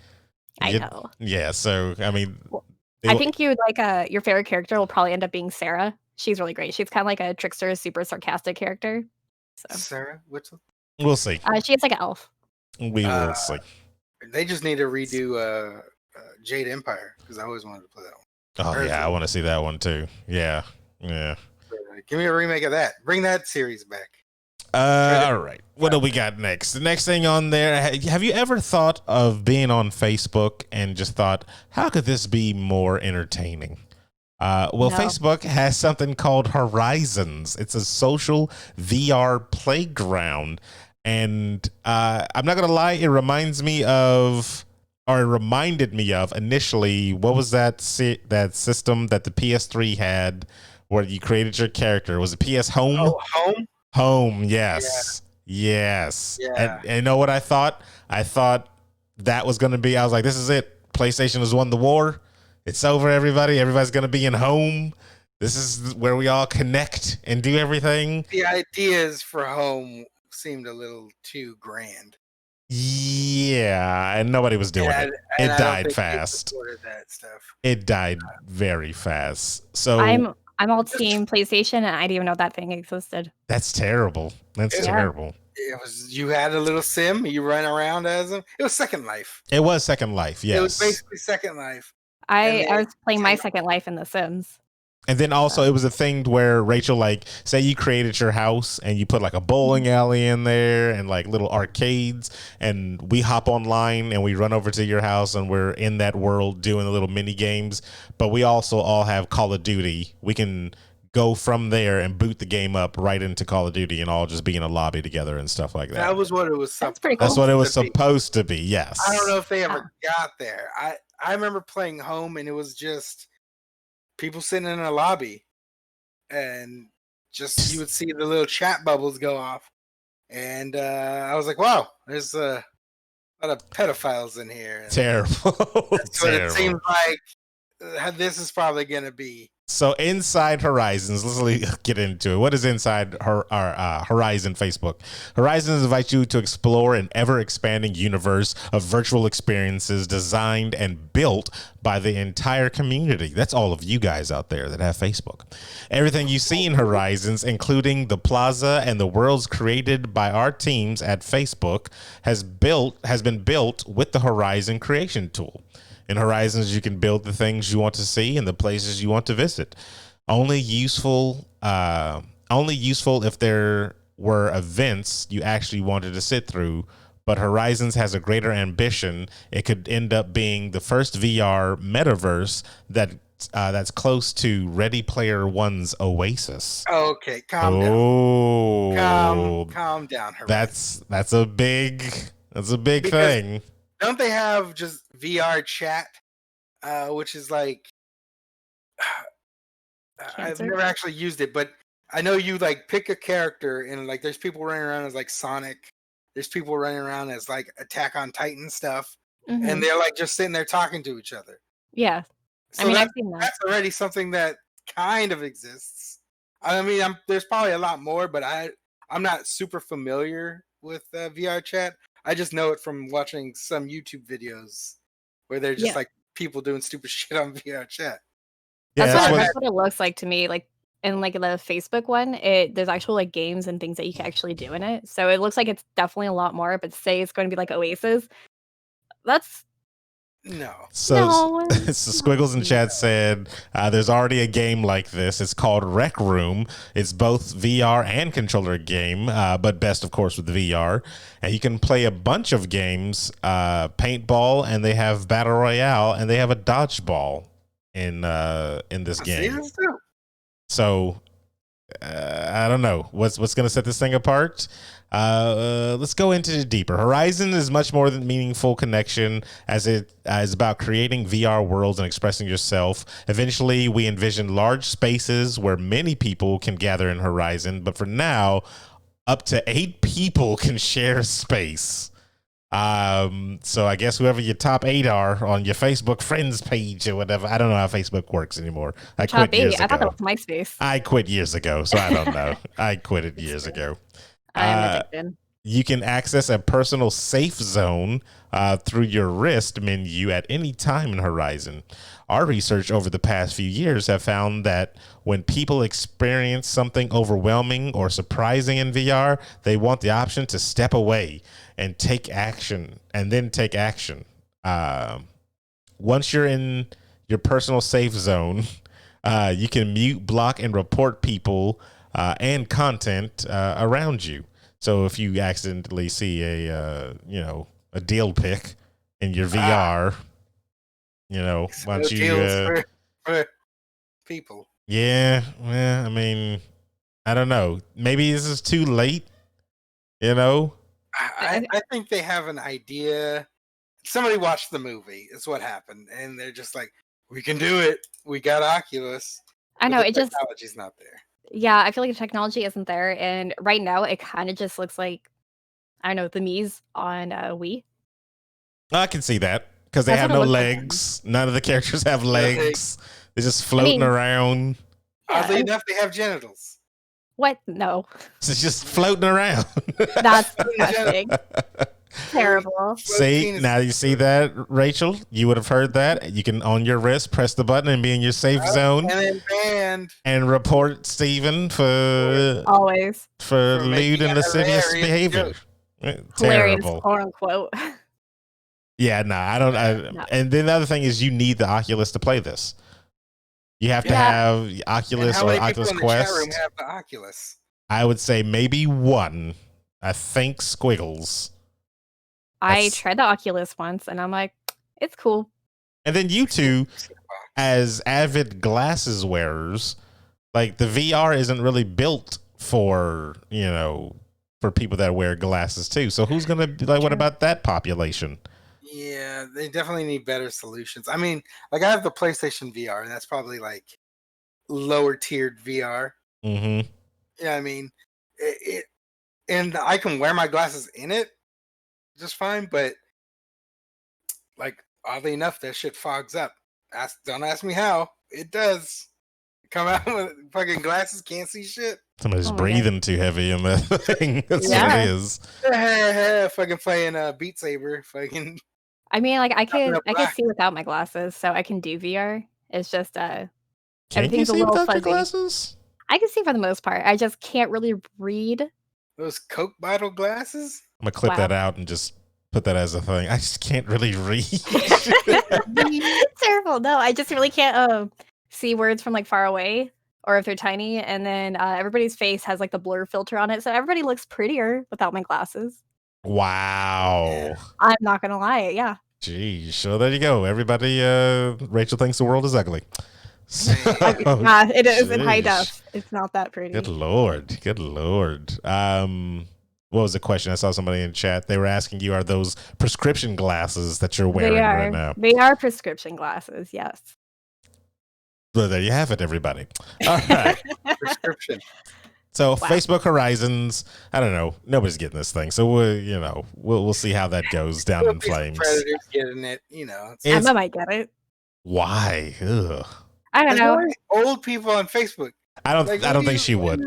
I know. Yeah, so I mean, I think you like your favorite character will probably end up being Sarah. She's really great. She's kind of like a trickster, super sarcastic character. So. Sarah, what's up? We'll see. She is like an elf. We will see. They just need to redo Jade Empire because I always wanted to play that one. Oh yeah, I want to see that one too. Yeah. Give me a remake of that. Bring that series back. All right. What do we got next? The next thing on there. Have you ever thought of being on Facebook and just thought, how could this be more entertaining? No. Facebook has something called Horizons. It's a social VR playground. And I'm not going to lie, it reminded me of initially, what was that system that the PS3 had where you created your character? Was it PS Home? Oh, Home? Home, yes. Yeah. Yes. Yeah. And you know what I thought? I thought that was going to be, I was like, this is it. PlayStation has won the war. It's over, everybody. Everybody's going to be in home. This is where we all connect and do everything. The ideas for home seemed a little too grand. Yeah, and nobody was doing it. It died fast. That stuff. It died very fast. So I'm all team PlayStation, and I didn't even know that thing existed. That's terrible. That's terrible. It was, you had a little sim, you ran around as him. It was Second Life. It was Second Life, yes. It was basically Second Life. I was playing my Second Life in The Sims. And then also it was a thing where Rachel, like, say you created your house and you put like a bowling alley in there and like little arcades, and we hop online and we run over to your house and we're in that world doing the little mini games. But we also all have Call of Duty. We can go from there and boot the game up right into Call of Duty and all just be in a lobby together and stuff like that. That was what it was. That's pretty cool. That's what it was supposed to be. Yes. I don't know if they ever got there. I remember playing home and it was just people sitting in a lobby, and just you would see the little chat bubbles go off, and I was like, "Wow, there's a lot of pedophiles in here." Terrible. That's what it seems like. This is probably going to be. So inside Horizons, let's get into it. What is inside our Horizon Facebook? Horizons invites you to explore an ever-expanding universe of virtual experiences designed and built by the entire community. That's all of you guys out there that have Facebook. Everything you see in Horizons, including the plaza and the worlds created by our teams at Facebook, has been built with the Horizon creation tool. In Horizons, you can build the things you want to see and the places you want to visit. Only useful if there were events you actually wanted to sit through. But Horizons has a greater ambition. It could end up being the first VR metaverse that's close to Ready Player One's Oasis. Okay, calm down. Calm down. Horizons. That's a big thing. Don't they have just VR chat, which is like, I've never actually used it, but I know you like pick a character and like there's people running around as like Sonic. There's people running around as like Attack on Titan stuff, and they're like just sitting there talking to each other. Yeah, so I've seen that. That's already something that kind of exists. I mean, there's probably a lot more, but I'm not super familiar with VR chat. I just know it from watching some YouTube videos where they're just like people doing stupid shit on VR chat. Yeah, that's what it looks like to me. Like in like the Facebook one, there's actual like games and things that you can actually do in it. So it looks like it's definitely a lot more. But say it's going to be like Oasis. That's no. So Squiggles in chat said there's already a game like this. It's called Rec Room. It's both VR and controller game, but best of course with the VR. And you can play a bunch of games, paintball, and they have battle royale, and they have a dodgeball in this game. So I don't know what's going to set this thing apart. Let's go into it deeper. Horizon is much more than meaningful connection, as it is about creating VR worlds and expressing yourself. Eventually, we envision large spaces where many people can gather in Horizon, but for now, up to 8 people can share space. So I guess whoever your top 8 are on your Facebook friends page or whatever. I don't know how Facebook works anymore. I quit years ago. I thought that was MySpace. I quit years ago, so I don't know. I quit it years ago. I'm addicted. You can access a personal safe zone through your wrist menu at any time in Horizon. Our research over the past few years have found that when people experience something overwhelming or surprising in VR, they want the option to step away and take action, Once you're in your personal safe zone, you can mute, block, and report people and content around you. So if you accidentally see a deal pic in your VR, why don't you for people? Yeah, well, I mean, I don't know. Maybe this is too late. I think they have an idea. Somebody watched the movie. Is what happened, and they're just like, "We can do it. We got Oculus." I know the technology's not there. Yeah, I feel like the technology isn't there, and right now it kind of just looks like, I don't know, the Mii's on Wii. I can see that. Because they That's have what it no looks like. legs. None of the characters have legs. legs. They're just floating around. Yeah, Oddly enough, they have genitals. What? No. It's just floating around. That's disgusting. Terrible. See, now you see that, Rachel? You would have heard that. You can, on your wrist, press the button and be in your safe zone. And then banned. And report Steven for Always. for For lewd making and a lascivious hilarious behavior. Hilarious, Terrible. quote unquote. Yeah, no, I don't. No. And then the other thing is, you need the Oculus to play this. You have to Yeah. have And Oculus how or many Oculus people in the chat room Quest. have the Oculus? I would say maybe one. I think Squiggles. I That's- tried the Oculus once and I'm like, it's cool. And then you two, as avid glasses wearers, like the VR isn't really built for, for people that wear glasses too. So who's gonna like? What True. about that population? Yeah, they definitely need better solutions. I mean, like I have the PlayStation VR, and that's probably like lower tiered VR. Mm-hmm. Yeah, I mean, and I can wear my glasses in it just fine, but like oddly enough, that shit fogs up. Don't ask me how. It does. Come out with fucking glasses, can't see shit. Somebody's Oh my breathing too heavy in that thing. That's what Yeah. it is. Fucking playing Beat Saber. Fucking I mean, like I Nothing could up I could black. see without my glasses, so I can do VR. It's just Can you everything's a see little without your fuzzy. glasses? I can see for the most part. I just can't really read. those Coke bottle glasses. I'm gonna clip Wow. that out and just put that as a thing. I just can't really read. It's terrible. No, I just really can't see words from like far away or if they're tiny. And then everybody's face has like the blur filter on it, so everybody looks prettier without my glasses. Wow. I'm not gonna lie. Yeah. Geez. So there you go. Everybody, Rachel thinks the world is ugly. So, Yeah, it is in high Oh, jeez. def. It's not that pretty. Good Lord. Good Lord. What was the question? I saw somebody in chat. They were asking you, are those prescription glasses that you're wearing They are. right now? They are prescription glasses. Yes. Well, there you have it, everybody. All right. Prescription. So Wow. Facebook Horizons, I don't know. Nobody's getting this thing. So we'll see how that goes down in flames. Predators getting it, you know. It's- Emma might get it. Why? Ugh. I don't There's know. always old people on Facebook. I don't Like, I what don't do think you- she would.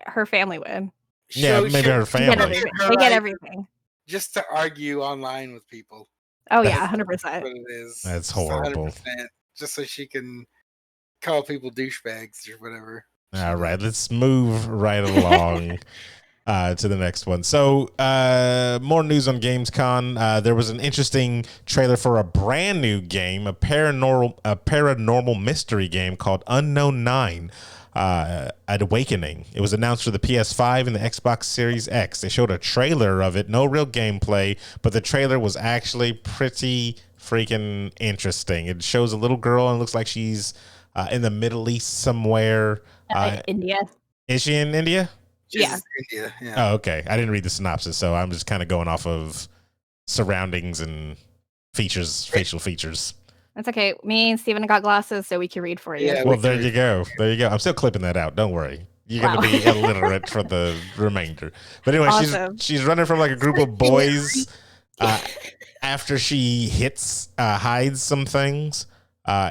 Her family would. Yeah, maybe her They get family. everything. Her They get right everything. just to argue online with people. Oh yeah, That's- 100%. What it is. That's It's horrible. 100%, just so she can call people douchebags or whatever. All right, let's move right along to the next one. So, more news on Gamescom. There was an interesting trailer for a brand new game, a paranormal mystery game called Unknown 9. Awakening. It was announced for the PS5 and the Xbox Series X. They showed a trailer of it, no real gameplay, but the trailer was actually pretty freaking interesting. It shows a little girl and it looks like she's in the Middle East somewhere. India. Is she in India? Yeah. India, yeah. Oh, okay. I didn't read the synopsis, so I'm just kind of going off of surroundings and facial features. That's okay. Me and Steven got glasses, so we can read for you. Yeah. Well, we there can you go. There you go. I'm still clipping that out. Don't worry. You're Wow. going to be illiterate for the remainder. But anyway, Awesome. she's running from like a group of boys after she hides some things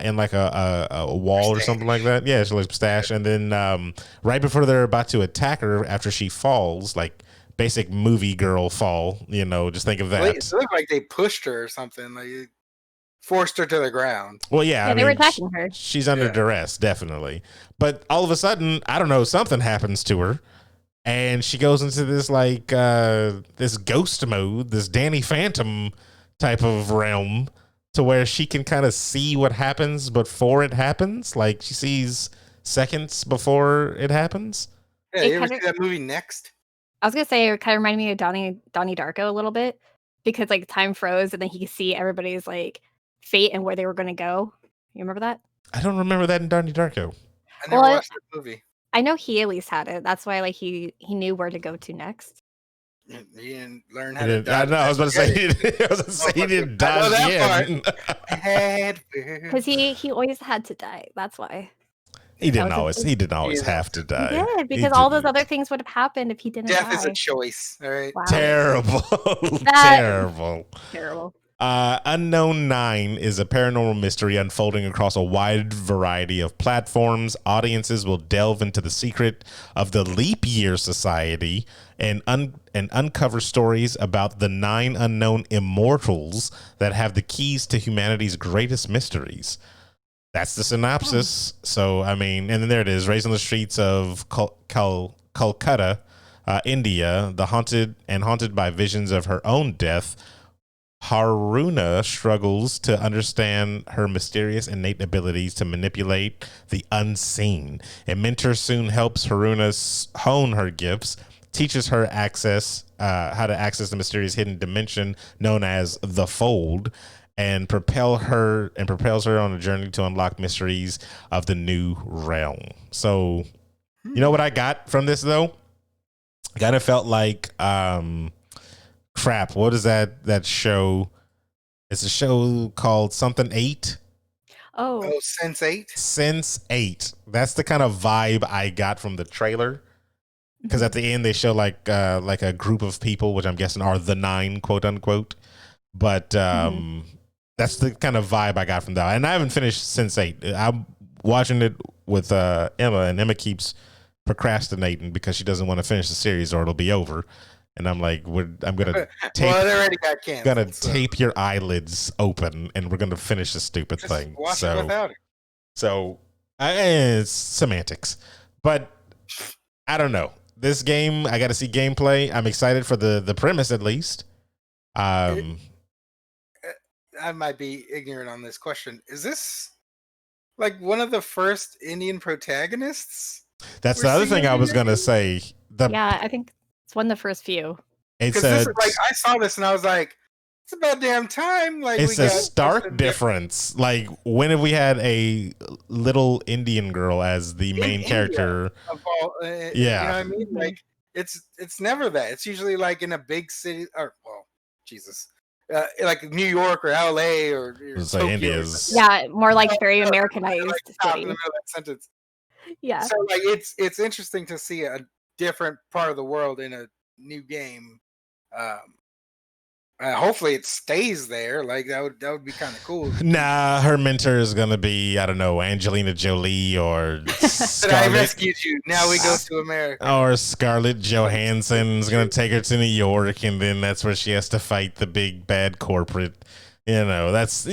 in like a wall or something like that. Yeah, she looks stash. And then right before they're about to attack her after she falls, like basic movie girl fall, just think of that. It looked like they pushed her or something. Like it forced her to the ground. Well, yeah, I They were mean, attacking her. she's under Yeah. duress, definitely. But all of a sudden, I don't know, something happens to her, and she goes into this like this ghost mode, this Danny Phantom type of realm, to where she can kind of see what happens before it happens. Like she sees seconds before it happens. Yeah, It you ever kinda- see that movie Next? I was gonna say it kind of reminded me of Donnie Darko a little bit because like time froze and then he could see everybody's like fate and where they were gonna go. You remember that? I don't remember that in Donnie Darko. I never Well, watched that movie. I know he at least had it. That's why like he knew where to go to next. You didn't learn how I to didn't- I dodge know. I was about to say. that. I was about to say he didn't I know dodge that in. Edward. Because he always had to die. That's why. He didn't That was always. He didn't always Yeah. have to He die. did He because all those didn't. other things would have happened if he didn't Death die. is a choice. All right. Wow. Terrible. That- Terrible. Terrible. Unknown 9 is a paranormal mystery unfolding across a wide variety of platforms. Audiences will delve into the secret of the Leap Year Society and uncover stories about the 9 unknown immortals that have the keys to humanity's greatest mysteries. That's the synopsis. So, I mean, and then there it is, raised on the streets of Calcutta, India, haunted by visions of her own death. Haruna struggles to understand her mysterious innate abilities to manipulate the unseen. A mentor soon helps Haruna hone her gifts, teaches her how to access the mysterious hidden dimension known as the Fold, and propels her on a journey to unlock mysteries of the new realm. So, you know what I got from this though? I kind of felt like crap, what is that show? It's a show called something 8. Oh, Sense8. Sense8. That's the kind of vibe I got from the trailer. Because at the end they show like a group of people, which I'm guessing are the 9, quote unquote. But that's the kind of vibe I got from that. And I haven't finished Sense8. I'm watching it with Emma, and Emma keeps procrastinating because she doesn't want to finish the series or it'll be over. And I'm like, I'm gonna tape. Well, it already got canceled. Tape your eyelids open, and we're gonna finish the stupid thing. Watch it without it. So it's semantics, but I don't know. This game, I got to see gameplay. I'm excited for the premise, at least. I might be ignorant on this question. Is this like one of the first Indian protagonists? That's the other thing I was gonna say. Yeah, I think it's one of the first few. It's like I saw this and I was like, it's about damn time. Like it's a stark difference. Like, when have we had a little Indian girl as the main character? Yeah, you know what I mean. Like it's never that. It's usually like in a big city, or Jesus, like New York or LA or Tokyo. India's more like very Americanized. Like, stop in the middle of that sentence. Yeah. So like it's interesting to see a different part of the world in a new game. Hopefully it stays there. Like that would be kind of cool. Nah, her mentor is gonna be, I don't know, Angelina Jolie or I rescued you. Now we go to America. Or Scarlett Johansson's gonna take her to New York, and then that's where she has to fight the big bad corporate. That's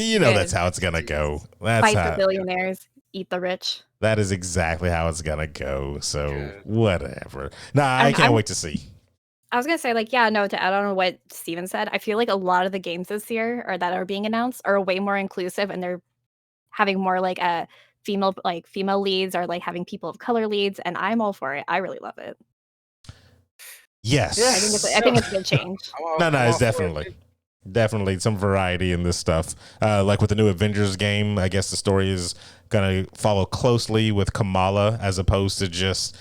how it's gonna go. Fight the billionaires, eat the rich. That is exactly how it's gonna go. So whatever. Nah, I can't wait to see. I was gonna say, to add on what Steven said, I feel like a lot of the games this year or that are being announced are way more inclusive, and they're having more like female leads, or like having people of color leads, and I'm all for it. I really love it. Yes, I think it's a good change. No, it's definitely some variety in this stuff. Like with the new Avengers game, I guess the story is gonna follow closely with Kamala as opposed to just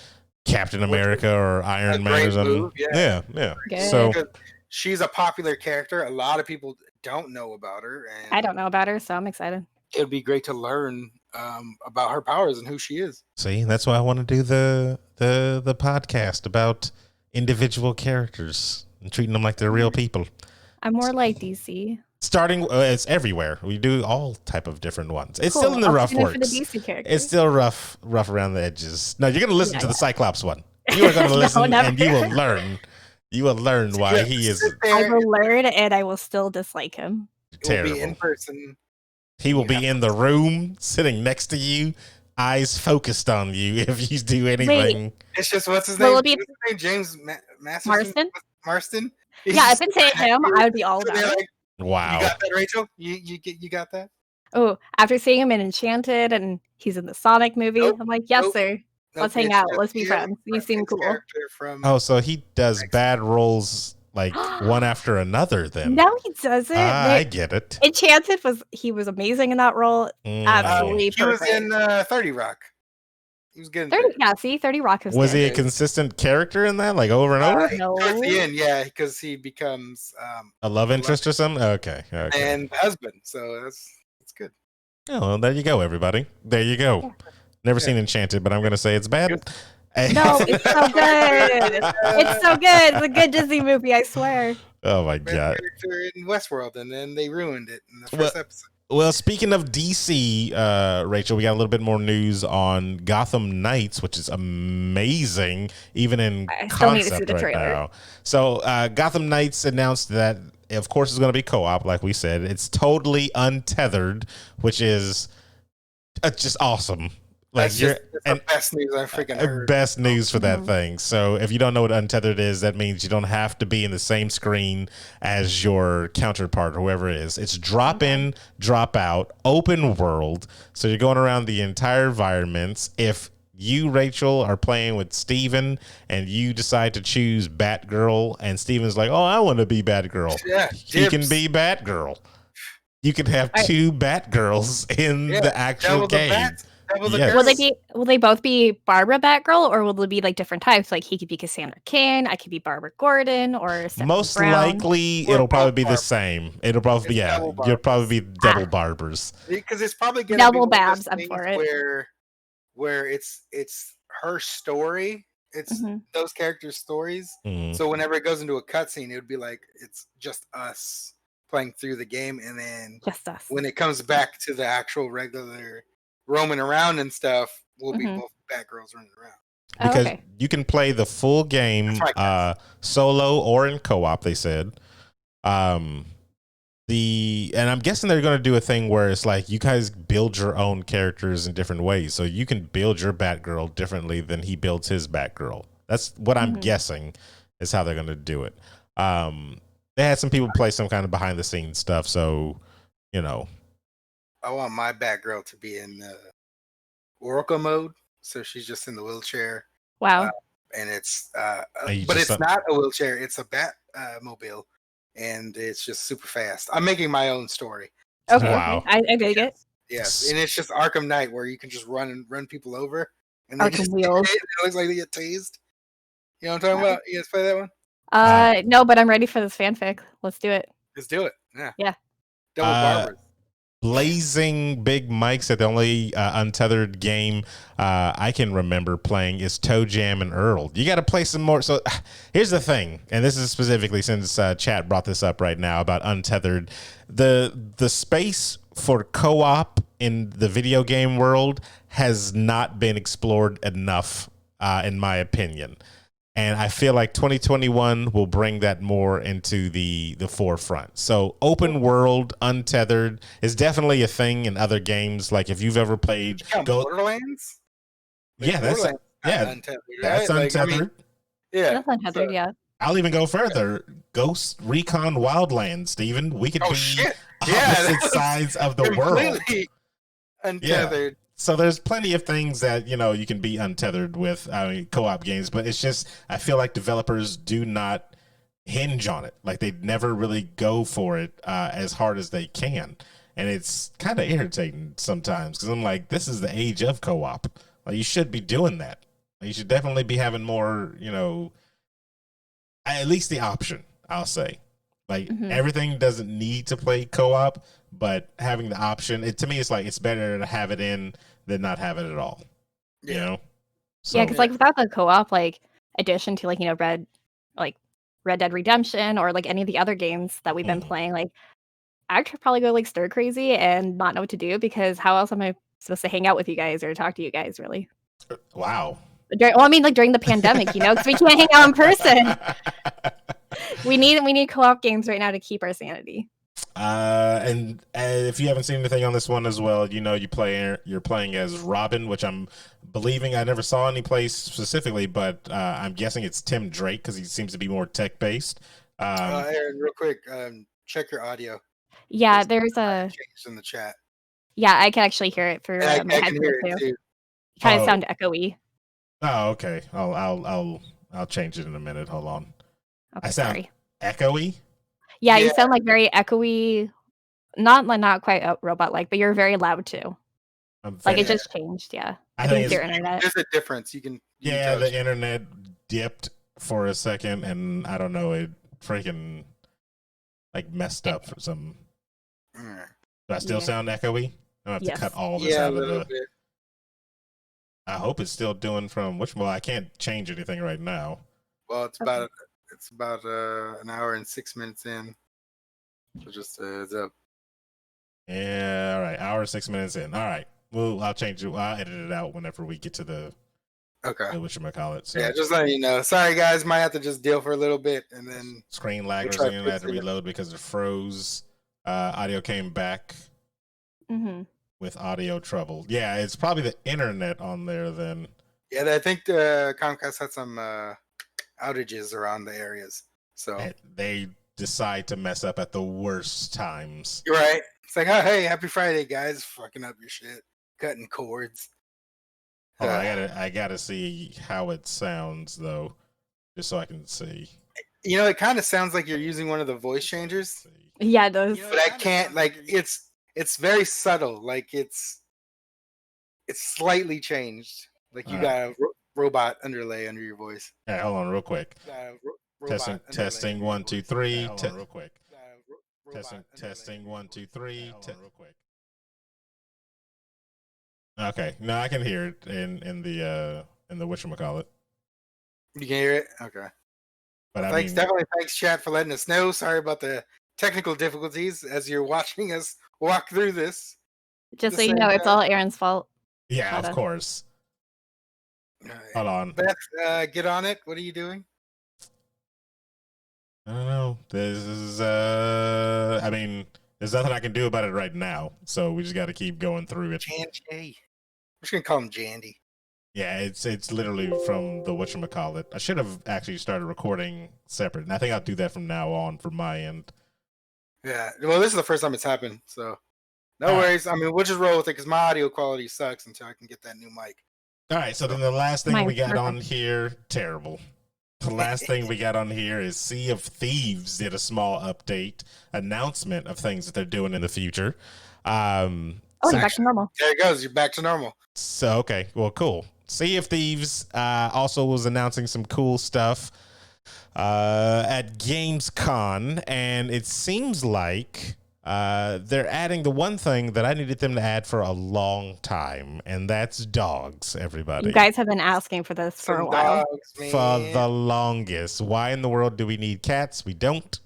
Captain America or Iron Man or something. Yeah. Good. So she's a popular character. A lot of people don't know about her, and I don't know about her, so I'm excited. It'd be great to learn about her powers and who she is. See, that's why I want to do the podcast about individual characters and treating them like they're real people. I'm more like DC. Starting, it's everywhere. We do all type of different ones. It's still in the rough works. It's still rough around the edges. No, you're going to listen to the Cyclops one. You are going to listen, and you will learn. You will learn why he is. I will learn, and I will still dislike him. Terrible. Will be in person. He will be in the room, sitting next to you, eyes focused on you. If you do anything, wait, it's just what's his name? What's his name? James Marston. Yeah, if it's him, I would be all about it. Wow. You got that, Rachel? You got that? Oh, after seeing him in Enchanted and he's in the Sonic movie, I'm like, yes, sir. Let's hang out. Let's be friends. You seem cool. So he does bad roles like one after another then. No, he doesn't. I get it. Enchanted he was amazing in that role. Absolutely perfect. He was in 30 Rock. He was good. 30 Rock was he a consistent character in that, like over and over? No. At the end, yeah, because he becomes a love interest or something. Okay. And husband, so that's good. Oh, well, there you go, everybody. There you go. Never seen Enchanted, but I'm gonna say it's bad. No, it's so good. It's so good. It's a good Disney movie, I swear. Oh my best god. character in Westworld, and then they ruined it in the Well, first episode. Well, speaking of DC, Rachel, we got a little bit more news on Gotham Knights, which is amazing, even in I still need to see concept the right trailer. now. So, Gotham Knights announced that, of course, it's going to be co-op, like we said. It's totally untethered, which is just awesome. Like That's the best news I've freaking heard. Best news for that thing. So if you don't know what untethered is, that means you don't have to be in the same screen as your counterpart, whoever it is. It's drop in, drop out, open world. So you're going around the entire environments. If you, Rachel, are playing with Steven and you decide to choose Batgirl, and Steven's like, oh, I want to be Batgirl. Yeah, he can be Batgirl. You can have two Batgirls in the actual game. Yes. Will they both be Barbara Batgirl, or will they be like different types? Like he could be Cassandra Cain, I could be Barbara Gordon, or Stephanie most Brown. likely it'll probably be the same. It'll probably be you'll probably be double Barbers because it's probably gonna double be Babs. I'm for it. Where it's her story. It's those characters' stories. So whenever it goes into a cutscene, it would be like it's just us playing through the game, and then just us. When it comes back to the actual regular roaming around and stuff, we'll be both Batgirls running around. Because you can play the full game solo or in co-op. They said, and I'm guessing they're going to do a thing where it's like you guys build your own characters in different ways, so you can build your Batgirl differently than he builds his Batgirl. That's what I'm guessing is how they're going to do it. They had some people play some kind of behind the scenes stuff, so you know. I want my Batgirl to be in Oracle mode, so she's just in the wheelchair. Wow! And it's, but it's not a wheelchair; it's a Bat mobile, and it's just super fast. I'm making my own story. Okay, wow. I dig it. Yes, and it's just Arkham Knight, where you can just run people over, and they just wheels. It looks like they get tased. You know what I'm talking about? You guys play that one? No, but I'm ready for this fanfic. Let's do it. Let's do it. Yeah. Yeah. Double Barbers. Blazing Big Mike said the only untethered game I can remember playing is Toe Jam and Earl. You got to play some more. So here's the thing, and this is specifically since chat brought this up right now about untethered. The space for co-op in the video game world has not been explored enough, in my opinion. And I feel like 2021 will bring that more into the forefront. So open world, untethered is definitely a thing in other games. Like if you've ever played Borderlands? Yeah, that's untethered. That's right? untethered. That's untethered, yeah. I'll even go further. Ghost Recon Wildlands, Steven. We could be opposite sides of the world. Untethered. Yeah. So there's plenty of things that, you can be untethered with co-op games, but it's just, I feel like developers do not hinge on it. Like they never really go for it as hard as they can. And it's kind of irritating sometimes because I'm like, this is the age of co-op. Like you should be doing that. You should definitely be having more, at least the option, I'll say. Like everything doesn't need to play co-op, but having the option, to me, it's like it's better to have it in than not have it at all. You know? So, because like without the co-op like addition to like Red Dead Redemption or like any of the other games that we've been playing, like I could probably go like stir crazy and not know what to do because how else am I supposed to hang out with you guys or talk to you guys really? Wow. During the pandemic, because we can't hang out in person. We need co-op games right now to keep our sanity. And if you haven't seen anything on this one as well, you're playing as Robin, which I'm believing I never saw any place specifically, but I'm guessing it's Tim Drake because he seems to be more tech based. Aaron, real quick, check your audio. Yeah, there's a change in the chat. Yeah, I can actually hear it through my headphones too. You kind of sound echoey. Oh, okay. I'll change it in a minute. Hold on. Okay, I sound sorry. Echoey? Yeah, you sound like very echoey. Not quite robot-like, but you're very loud too. Like it just changed. Yeah, I think it's your internet. There's a difference. You can the internet dipped for a second, and I don't know, it freaking like messed up for some. Do I still sound echoey? I have to cut all this out of the. Bit. I hope it's still doing from which. Well, I can't change anything right now. Well, it's about It's about an hour and 6 minutes in. So just heads up. Yeah, all right. Hour 6 minutes in. All right. Well, I'll change it. I'll edit it out whenever we get to the whatchamacallit. So. Yeah, just letting you know. Sorry, guys. Might have to just deal for a little bit, and then screen laggers again. I had to reload because it froze. Audio came back with audio trouble. Yeah, it's probably the internet on there then. Yeah, I think Comcast had some outages around the areas. So they decide to mess up at the worst times. You're right. It's like, oh, hey, happy Friday, guys. Fucking up your shit. Cutting cords. Oh, I gotta see how it sounds though, just so I can see. You know, it kind of sounds like you're using one of the voice changers. Yeah, it does. But I can't. Like, it's very subtle. Like it's slightly changed. Like you got a robot underlay under your voice. Yeah, hold on, real quick. Testing 1 2 3. Hold on, real quick. Testing 1 2 3. Real quick. Okay, no, I can hear it in the whatchamacallit. You can hear it? Okay. But well, definitely thanks, chat, for letting us know. Sorry about the technical difficulties as you're watching us walk through this. Just so you know, it's all Aaron's fault. Yeah, of course. Right. Hold on. Beth, get on it. What are you doing? I don't know. This is I mean, there's nothing I can do about it right now, so we just got to keep going through it. Jandy. I'm just gonna call him Jandy. Yeah, it's literally from the whatchamacallit. I should have actually started recording separate, and I think I'll do that from now on for my end. Yeah, well, this is the first time it's happened, so no worries. I mean, we'll just roll with it because my audio quality sucks until I can get that new mic. All right, so then the last thing we got on here, terrible. The last thing we got on here is Sea of Thieves did a small update announcement of things that they're doing in the future. You're back to normal. There it goes. You're back to normal. So, okay, well, cool. Sea of Thieves also was announcing some cool stuff at Gamescom, and it seems like they're adding the one thing that I needed them to add for a long time, and that's dogs, everybody. You guys have been asking for this for a while. Dogs, for the longest. Why in the world do we need cats? We don't.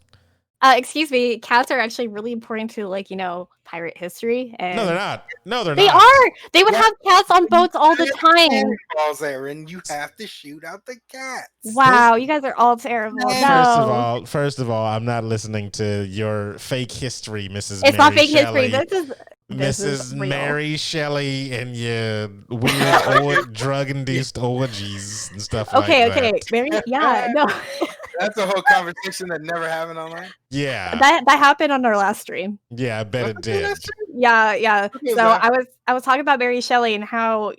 Excuse me, cats are actually really important to, like, you know, pirate history. And no, they're not. No, they're they not. They are. They would have cats on boats all the time. Balls there, and you have to shoot out the cats. Wow, you guys are all terrible. No. First of all, I'm not listening to your fake history, Mrs. It's Mary not fake Shelley. history. This is Mary Shelley and your weird drug-induced orgies and stuff like that. Okay. Mary, yeah, no. That's a whole conversation that never happened online. Yeah, that happened on our last stream. Yeah, I bet it did. Yeah. So I was talking about Mary Shelley and how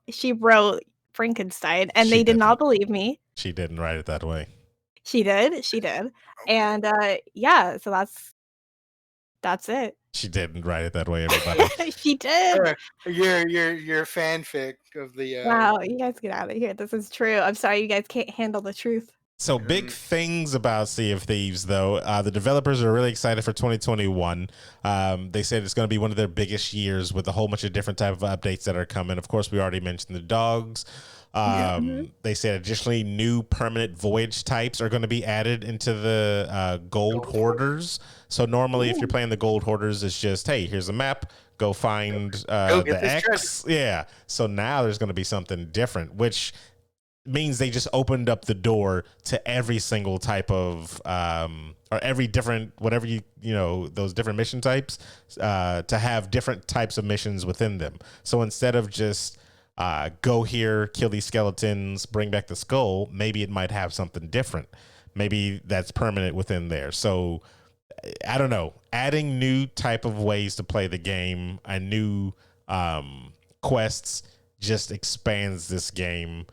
she wrote Frankenstein, and they did not believe me. She didn't write it that way. She did, and yeah. So that's it. She didn't write it that way, everybody. She did. Your fanfic of the. Wow, you guys get out of here. This is true. I'm sorry, you guys can't handle the truth. So big things about Sea of Thieves, though. The developers are really excited for 2021. They said it's going to be one of their biggest years with a whole bunch of different type of updates that are coming. Of course, we already mentioned the dogs. They said additionally new permanent voyage types are going to be added into the gold hoarders. So normally if you're playing the gold hoarders, it's just, hey, here's a map, go find the X. Yeah. So now there's going to be something different, which means they just opened up the door to every single type of or every different, whatever you know, those different mission types, to have different types of missions within them. So instead of just go here, kill these skeletons, bring back the skull, maybe it might have something different. Maybe that's permanent within there. So I don't know, adding new type of ways to play the game and new quests just expands this game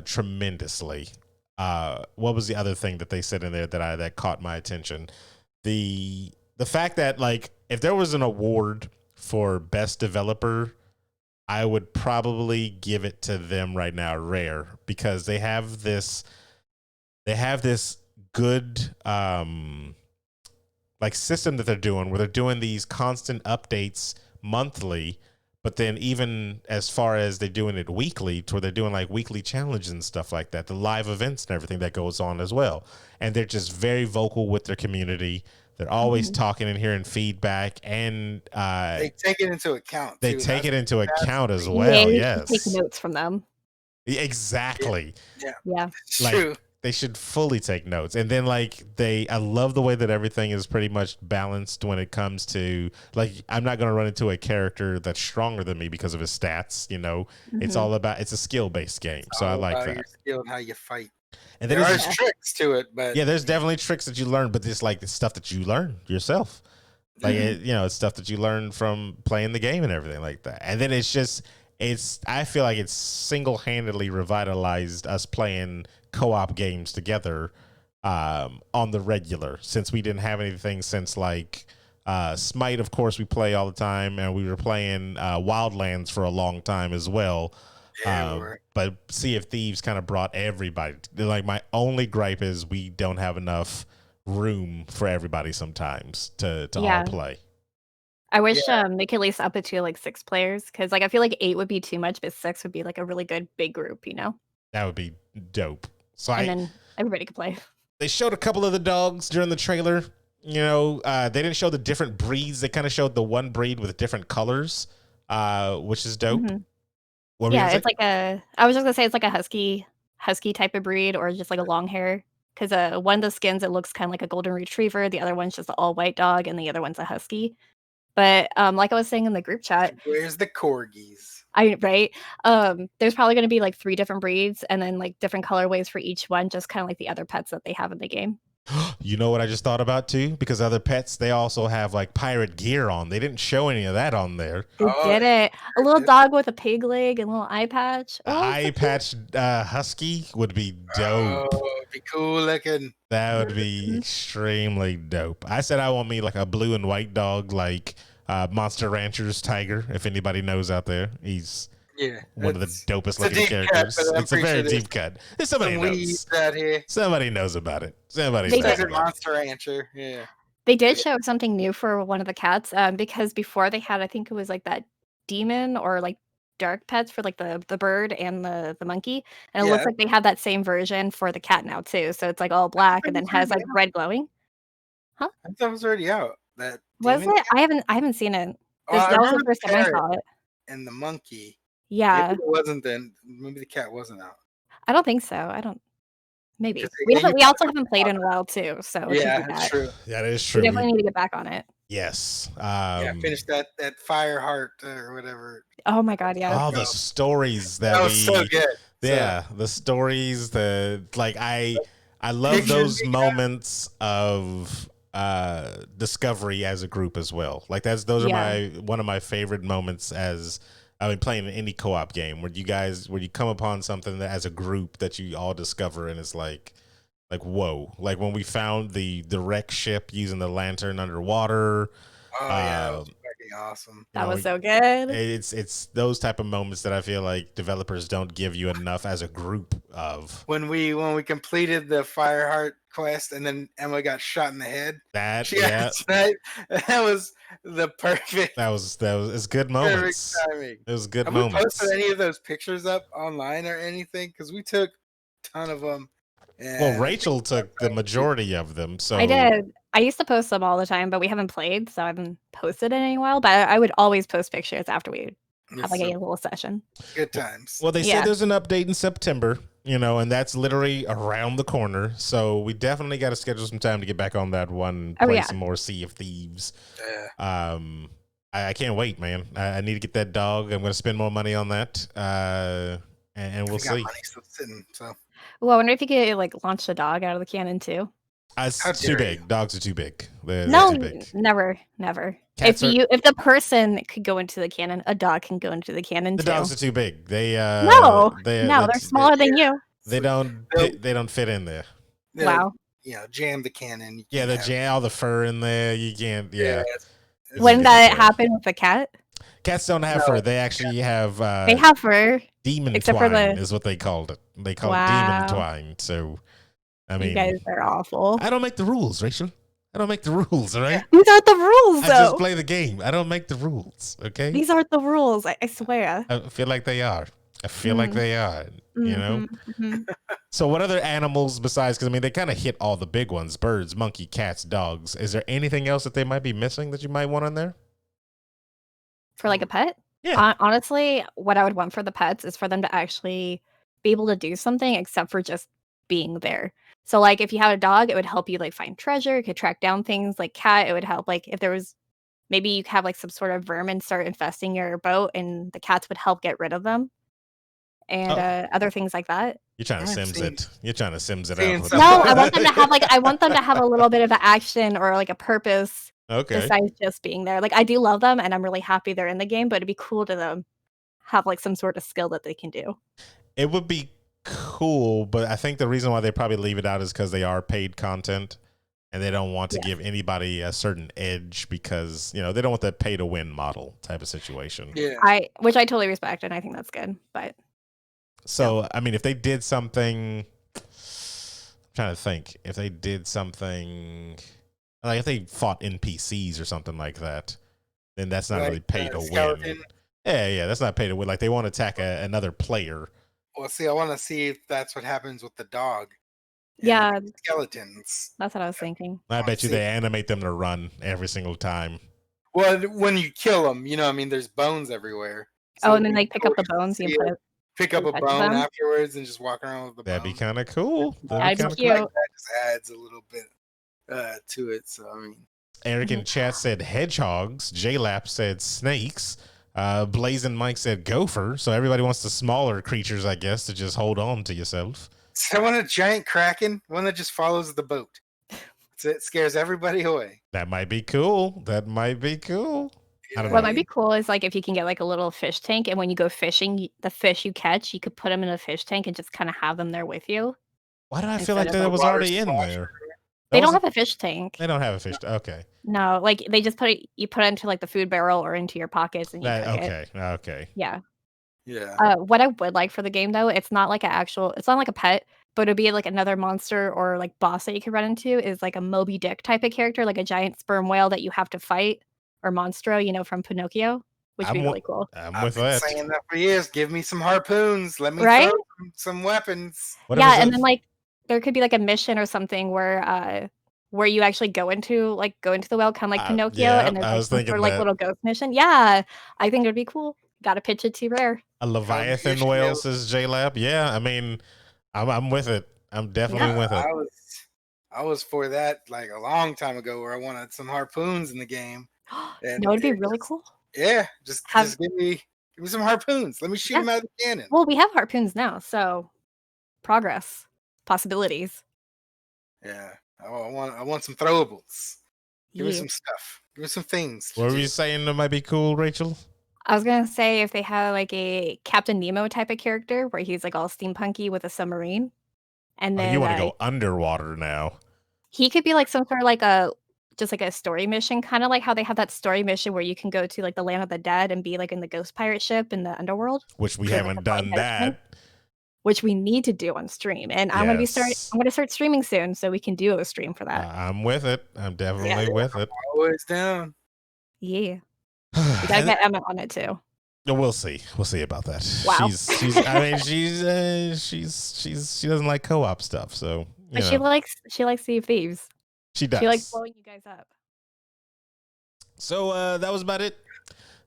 tremendously. What was the other thing that they said in there that caught my attention? The fact that, like, if there was an award for best developer, I would probably give it to them right now, Rare, because they have this good like system that they're doing where they're doing these constant updates monthly, But then even as far as they're doing it weekly, to where they're doing like weekly challenges and stuff like that, the live events and everything that goes on as well. And they're just very vocal with their community. They're always talking and hearing feedback, and they take it into account. They too. take it into account as well. Yeah, Yes, take notes from them. Exactly. Yeah. Like, True. they should fully take notes. And then like I love the way that everything is pretty much balanced when it comes to, like, I'm not going to run into a character that's stronger than me because of his stats. You know, it's all about, it's a skill based game. So I like that. Your skill and how you fight. And there are tricks to it, but there's definitely tricks that you learn, but it's like the stuff that you learn yourself. Like, it's stuff that you learn from playing the game and everything like that. And then I feel like it's single-handedly revitalized us playing co-op games together on the regular, since we didn't have anything since like Smite, of course, we play all the time, and we were playing Wildlands for a long time as well. But Sea of Thieves kind of brought everybody. Like, my only gripe is we don't have enough room for everybody sometimes to all play. I wish they could at least up it to like 6 players, because like I feel like 8 would be too much, but 6 would be like a really good big group, you know? That would be dope. So and then everybody could play. They showed a couple of the dogs during the trailer. You know, they didn't show the different breeds. They kind of showed the one breed with different colors, which is dope. It's like I was just gonna say it's like a husky type of breed, or just like a long hair. Because one of the skins, it looks kind of like a golden retriever. The other one's just an all white dog, and the other one's a husky. But like I was saying in the group chat, where's the corgis? There's probably going to be like 3 different breeds, and then like different colorways for each one, just kind of like the other pets that they have in the game. You know what I just thought about too? Because other pets, they also have like pirate gear on. They didn't show any of that on there. They did it. A little dog with a pig leg and a little eye patch. Eye patch husky would be dope. Oh, it'd be cool looking. That would be extremely dope. I said I want me like a blue and white dog, like Monster Rancher's Tiger. If anybody knows out there, he's one of the dopest looking characters. It's a very deep cut. Somebody knows. Somebody knows about it. Somebody knows about Monster Rancher. Yeah. They did show something new for one of the cats, because before they had, I think it was like that demon or like dark pets for like the bird and the monkey, and it looks like they have that same version for the cat now too. So it's like all black and then has like red glowing. Huh? I thought it was already out. That was it? Cat? I haven't seen it. That was the first time I saw it. And the monkey. Yeah. Maybe it wasn't then. Maybe the cat wasn't out. I don't think so. Maybe. We also haven't played in a while too. So yeah, that's true. Yeah, that is true. We definitely need to get back on it. Yes. Finish that Fireheart or whatever. Oh my god, yeah. All the stories that was so good. Yeah, the stories, I love those moments of discovery as a group as well. Like those are one of my favorite moments as playing any co-op game where you come upon something that as a group that you all discover, and it's like whoa. Like when we found the wreck ship using the lantern underwater. Oh yeah, that was fucking awesome. That was so good. It's those type of moments that I feel like developers don't give you enough as a group of. When we completed the Fireheart quest and then Emma got shot in the head. That was the perfect. That was it's good moments. Timing. It was good Have moments. we posted any of those pictures up online or anything? Because we took a ton of them. Well, Rachel took the majority of them. So I did. I used to post them all the time, but we haven't played, so I haven't posted it in a while. But I would always post pictures after we have like a little session. Good times. Well, they said there's an update in September, and that's literally around the corner. So we definitely got to schedule some time to get back on that one, play some more Sea of Thieves. Yeah. I can't wait, man. I need to get that dog. I'm going to spend more money on that, and we'll see. Money still sitting, so. Well, I wonder if you could like launch the dog out of the cannon too. It's too big. Dogs are too big. They're too big. Never. If the person could go into the cannon, a dog can go into the cannon too. The dogs are too big. They're smaller than you. They don't fit in there. Wow. Jam the cannon. All the fur in there. You can't. Yeah. Wouldn't that happen with a cat? Cats don't have fur. They actually have. They have fur. Demon twine is what they called it. They call it demon twine. So, I mean, you guys are awful. I don't make the rules, Rachel. I don't make the rules, all right? These aren't the rules, I though. just play the game. I don't make the rules, okay? These aren't the rules. I swear. I feel like they are. I feel like they are, you know? So what other animals besides, because I mean, they kind of hit all the big ones, birds, monkey, cats, dogs. Is there anything else that they might be missing that you might want on there? For like a pet? Yeah. Honestly, what I would want for the pets is for them to actually be able to do something except for just being there. So like if you had a dog, it would help you like find treasure, it could track down things. Like cat, it would help like if there was maybe you have like some sort of vermin start infesting your boat and the cats would help get rid of them. And other things like that. You're trying to Sims it. You're trying to Sims it seeing out. some- No, I want them to have like I want them to have a little bit of an action or like a purpose Okay. besides just being there. Like I do love them and I'm really happy they're in the game, but it'd be cool to them have like some sort of skill that they can do. It would be cool, but I think the reason why they probably leave it out is because they are paid content and they don't want to give anybody a certain edge because, you know, they don't want that pay to win model type of situation. Yeah. Which I totally respect and I think that's good. But So, I mean, if they did something, I'm trying to think, if they did something, like if they fought NPCs or something like that, then that's not Like, really pay to skeleton. win. Yeah, that's not pay to win. Like they want to attack another player. Well, see, I want to see if that's what happens with the dog. and yeah, the skeletons. that's what I was thinking. I bet you see. they animate them to run every single time. Well, when you kill them, you know, I mean, there's bones everywhere. Oh, and then you like pick up the always bones see and it, put it. pick up a touch bone them. afterwards and just walk around with the That'd bone. be kind of cool. That'd be That'd be cute. Like that just adds a little bit to it. So I mean, Eric in chat said hedgehogs. J-Lap said snakes. Blazing Mike said gopher. So everybody wants the smaller creatures, I guess, to just hold on to yourself. so I want a giant kraken, one that just follows the boat. So it scares everybody away. That might be cool. That might be cool. I don't What know. might be cool is like if you can get like a little fish tank, and when you go fishing, the fish you catch, you could put them in a fish tank and just kind of have them there with you. Why do I Instead feel like of that a was water already in slosher. there? They don't have a fish tank. They don't have a fish. Okay. No, like they just put it. You put it into like the food barrel or into your pockets, and you cook it. Okay. Yeah. Yeah. What I would like for the game though, it's not like it's not like a pet, but it'd be like another monster or like boss that you could run into is like a Moby Dick type of character, like a giant sperm whale that you have to fight, or Monstro, you know, from Pinocchio, which would be really cool. I'm I've with been that. saying that for years. Give me some harpoons. Let me Right? throw some weapons. What Yeah, was and it? then like there could be like a mission or something where you actually go into the whale, kind of like Pinocchio, yeah, and there's I like was some thinking sort of like that. little ghost mission. Yeah, I think it'd be cool. Got to pitch it to Rare. A Leviathan Issue. whale, says J-Lab. Yeah, I mean, I'm with it. I'm definitely with it. I was for that like a long time ago, where I wanted some harpoons in the game. And No, it'd be it really just- cool. Yeah, just give me some harpoons. Let me shoot them out of the cannon. Well, we have harpoons now, so progress, possibilities. Yeah, I want some throwables. Give me Yeah. some stuff. Give me some things. to What were do. you saying that might be cool, Rachel? I was gonna say if they had like a Captain Nemo type of character where he's like all steampunky with a submarine, and Oh, then you want to go underwater now? he could be like some sort of like just like a story mission, kind of like how they have that story mission where you can go to like the land of the dead and be like in the ghost pirate ship in the underworld, Which we Yeah, like haven't a flying done that. which we need to do on stream. And I'm gonna Yes. I'm gonna start streaming soon, so we can do a stream for that. I'm with it. I'm definitely with it. Always down. Yeah, we gotta get Emma on it too. We'll see. We'll see about that. Wow. She's. I mean, she doesn't like co-op stuff. So you But know, she likes Sea of Thieves. she does. She likes blowing you guys up. So that was about it.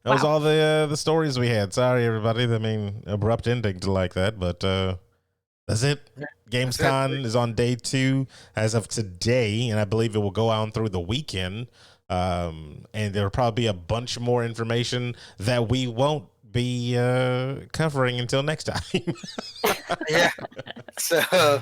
That was Wow. all the stories we had. Sorry, everybody. I mean, abrupt ending to like that, but that's it. Gamescom is on day 2 as of today, and I believe it will go on through the weekend. And there'll probably be a bunch more information that we won't be covering until next time. Yeah. So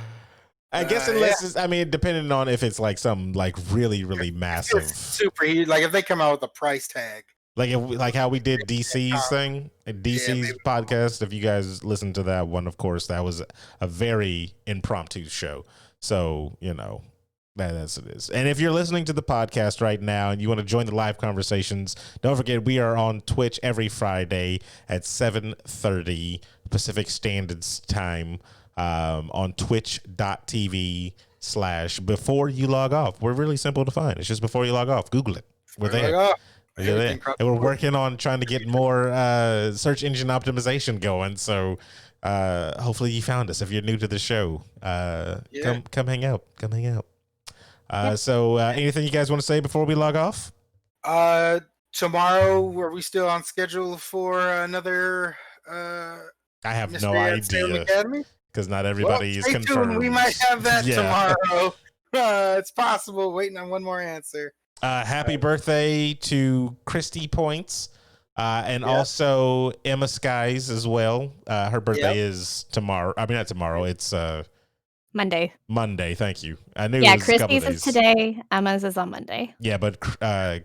I guess unless it's, I mean, depending on if it's like some like really massive, it's super huge. Like if they come out with a price tag. like how we did DC's thing, DC's maybe. podcast. If you guys listen to that one, of course, that was a very impromptu show. So you know. That's it is. And if you're listening to the podcast right now and you want to join the live conversations, don't forget we are on Twitch every Friday at 7:30 Pacific Standard Time on twitch.tv/. before you log off. We're really simple to find. It's just before you log off. Google it. We're there. We're there. And we're working on trying to get more search engine optimization going. So hopefully you found us. If you're new to the show, come hang out. Come hang out. So anything you guys want to say before we log off? Tomorrow, are we still on schedule for another? I have no idea because not everybody is confirmed. Tuned. We might have that tomorrow. It's possible. Waiting on one more answer. Happy birthday to Christy Points, and also Emma Skies as well. Her birthday is tomorrow. I mean, not tomorrow. It's Monday. Thank you. I knew. Yeah, Christy's is today. Emma's is on Monday. Yeah, but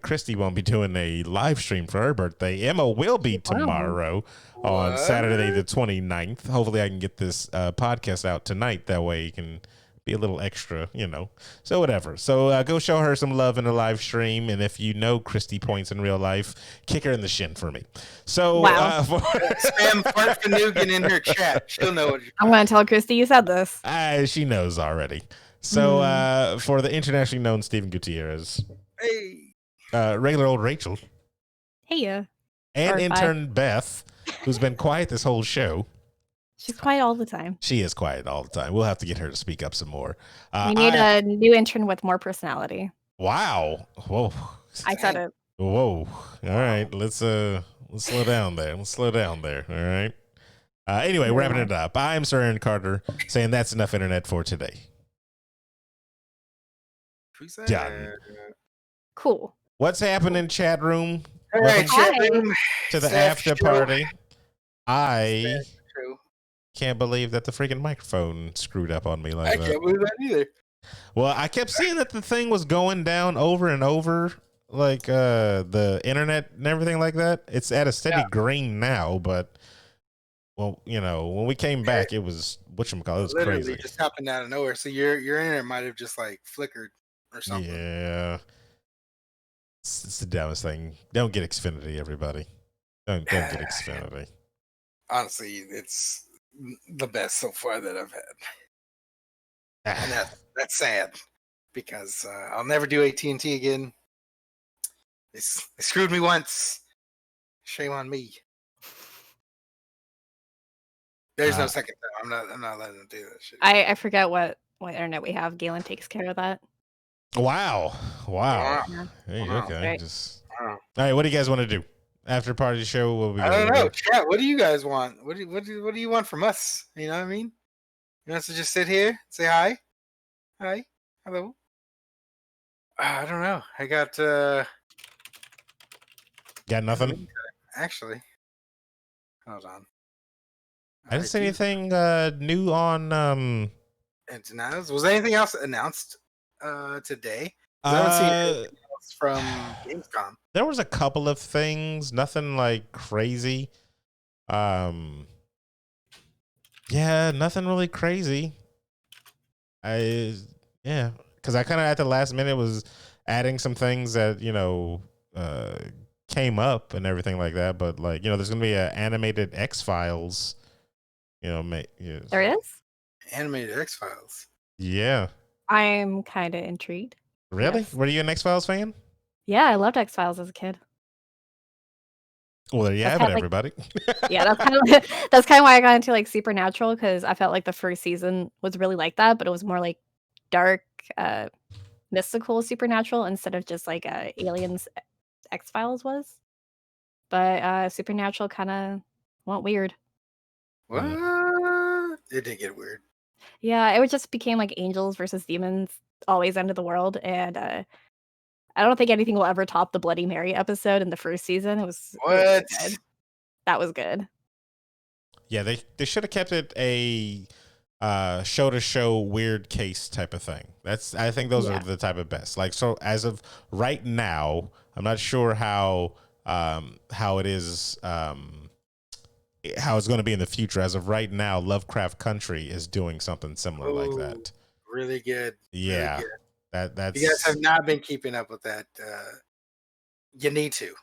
Christy won't be doing a live stream for her birthday. Emma will be tomorrow on Saturday the 29th. Hopefully, I can get this podcast out tonight. That way, you can be a little extra, So whatever. So go show her some love in a live stream, and if you know Christy Points in real life, kick her in the shin for me. So spam Fart Fanugan in her chat. She'll know what I'm going to tell Christy you said this. She knows already. So for the internationally known Steven Gutierrez, hey, regular old Rachel, hey, and intern Beth, who's been quiet this whole show. She's quiet all the time. She is quiet all the time. We'll have to get her to speak up some more. We need a new intern with more personality. Wow. Whoa. I said it. Whoa. All right. Let's slow down there. All right. Anyway, wrapping it up. I'm Sir Aaron Carter saying that's enough internet for today. Done. Cool. What's happening, chat room? All right, chat room. To the after party. I can't believe that the freaking microphone screwed up on me like that. I can't believe that either. Well, I kept seeing that the thing was going down over and over, like the internet and everything like that. It's at a steady green now, but when we came back, it was whatchamacallit, it was literally crazy. Just happened out of nowhere. So your internet might have just like flickered or something. Yeah, it's the dumbest thing. Don't get Xfinity, everybody. Don't get Xfinity. Honestly, it's the best so far that I've had, and that's sad because I'll never do AT&T again. They screwed me once. Shame on me. There's no second time. I'm not letting them do that shit. I forget what internet we have. Galen takes care of that. Wow. Yeah. Hey, okay. Right. All right. What do you guys want to do? After party show, what we I don't know. Chat. What do you guys want? What do you want from us? You know what I mean? You want us to just sit here, say hi, hello? I don't know. I got nothing. Actually, hold on. I didn't see anything new on. Was there anything else announced today? I haven't seen anything else from Gamescom. There was a couple of things, nothing like crazy. Yeah, nothing really crazy. Because I kind of at the last minute was adding some things that came up and everything like that. But there's gonna be an animated X-Files. There is animated X-Files. Yeah, I'm kind of intrigued. Really? Yes. Were you an X-Files fan? Yeah, I loved X-Files as a kid. Well, there you have it, everybody. Yeah, that's kind of why I got into Supernatural, because I felt like the first season was really like that, but it was more like dark, mystical Supernatural instead of just Aliens X-Files was. But Supernatural kind of went weird. What? It did get weird. Yeah, it just became like angels versus demons, always end of the world, and I don't think anything will ever top the Bloody Mary episode in the first season. It was really good. That was good. Yeah, they should have kept it a show to show weird case type of thing. I think those are the type of best. So as of right now, I'm not sure how it is how it's going to be in the future. As of right now, Lovecraft Country is doing something similar like that. Really good. Yeah. Really good. That's you guys have not been keeping up with that. You need to.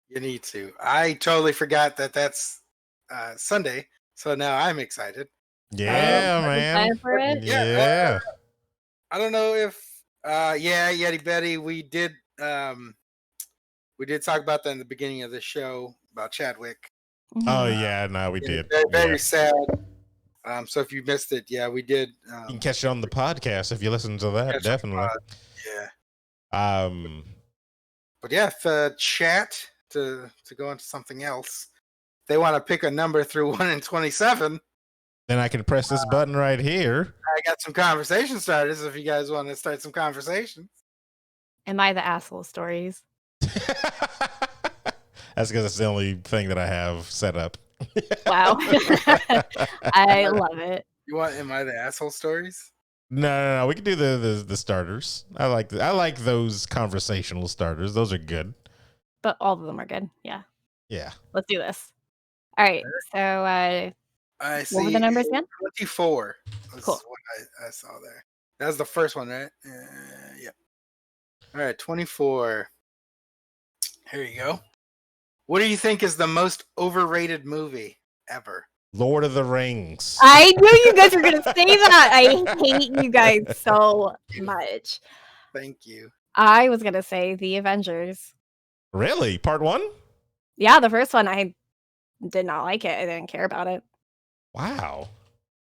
You need to. I totally forgot that's Sunday, so now I'm excited. Yeah, man. For it? Yeah. I don't know if Yeti Betty. We did talk about that in the beginning of the show about Chadwick. Oh yeah, no, we did. Very sad. So if you missed it, yeah, we did. You can catch it on the podcast if you listen to that. Definitely. Yeah. But yeah, the chat to go into something else. They want to pick a number through 1 and 27. Then I can press this button right here. I got some conversation starters if you guys want to start some conversations. Am I the asshole stories? That's because it's the only thing that I have set up. Wow. I love it. You want Am I the Asshole stories? No. We can do the starters. I like those conversational starters. Those are good. But all of them are good. Yeah. Yeah. Let's do this. All right. So I see. what were the numbers again? 24. Cool. What I saw there. That was the first one, right? Yeah. All right, 24. Here you go. What do you think is the most overrated movie ever? Lord of the Rings. I knew you guys were going to say that. I hate you guys so much. Thank you. I was going to say The Avengers. Really? Part 1? Yeah, the first one, I did not like it. I didn't care about it. Wow.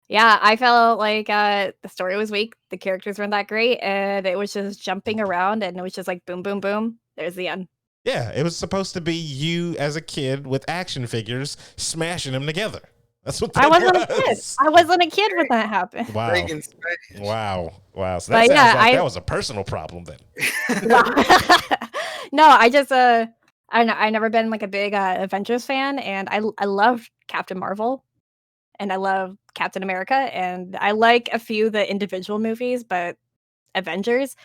Yeah, I felt like the story was weak. The characters weren't that great. And it was just jumping around. And it was just like boom, boom, boom. There's the end. Yeah, it was supposed to be you as a kid with action figures smashing them together. That's what that I wasn't was. a kid. I wasn't a kid when that happened. Wow. Wow. So But that yeah, sounds like that was a personal problem then. No, I just I never been like a big Avengers fan, and I love Captain Marvel, and I love Captain America, and I like a few of the individual movies, but Avengers,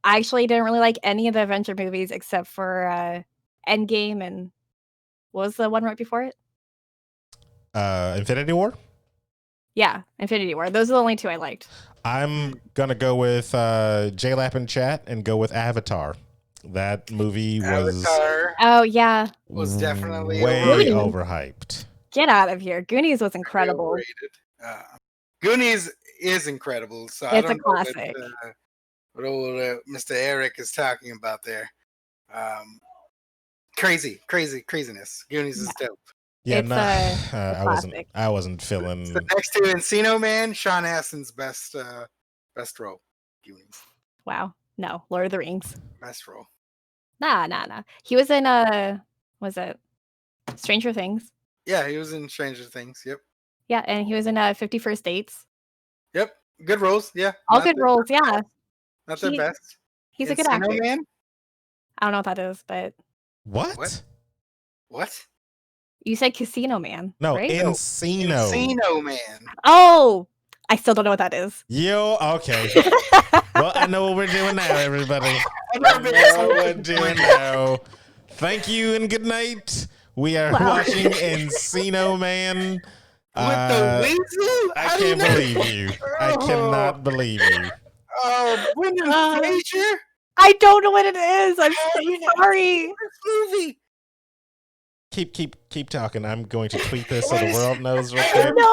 I actually didn't really like any of the Avenger movies except for Endgame and what was the one right before it? Infinity War? Yeah, Infinity War. Those are the only two I liked. I'm gonna go with JLap in chat and go with Avatar. That movie was Avatar Oh yeah, was definitely way overhyped. get out of here. Goonies was incredible. overrated. Goonies is incredible. So I It's a don't know classic. what old Mr. Eric is talking about there. Craziness. Goonies is dope. Yeah, It's no, a classic. I wasn't feeling. It's the next to Encino Man, Sean Astin's best role. Goonies. Wow. No, Lord of the Rings. Best role. Nah. He was in was it Stranger Things? Yeah, he was in Stranger Things. Yep. Yeah, and he was in 51st Dates. Yep. Good roles. Yeah. All Not good roles, yeah. Not their He- best. He's a good Encino actor. Man? I don't know what that is, but What? What? you said Casino Man, No, right? Encino. Encino Man. Oh, I still don't know what that is. Yo, okay. Well, I know what we're doing now, everybody. I know what we're doing now. Thank you and good night. We are Wow. watching Encino Man. With the weasel? I can't believe you. I cannot believe you. Oh, Brendan Fraser? I don't know what it is. I'm so sorry. This movie. Keep talking. I'm going to tweet this so the world knows real quick. No.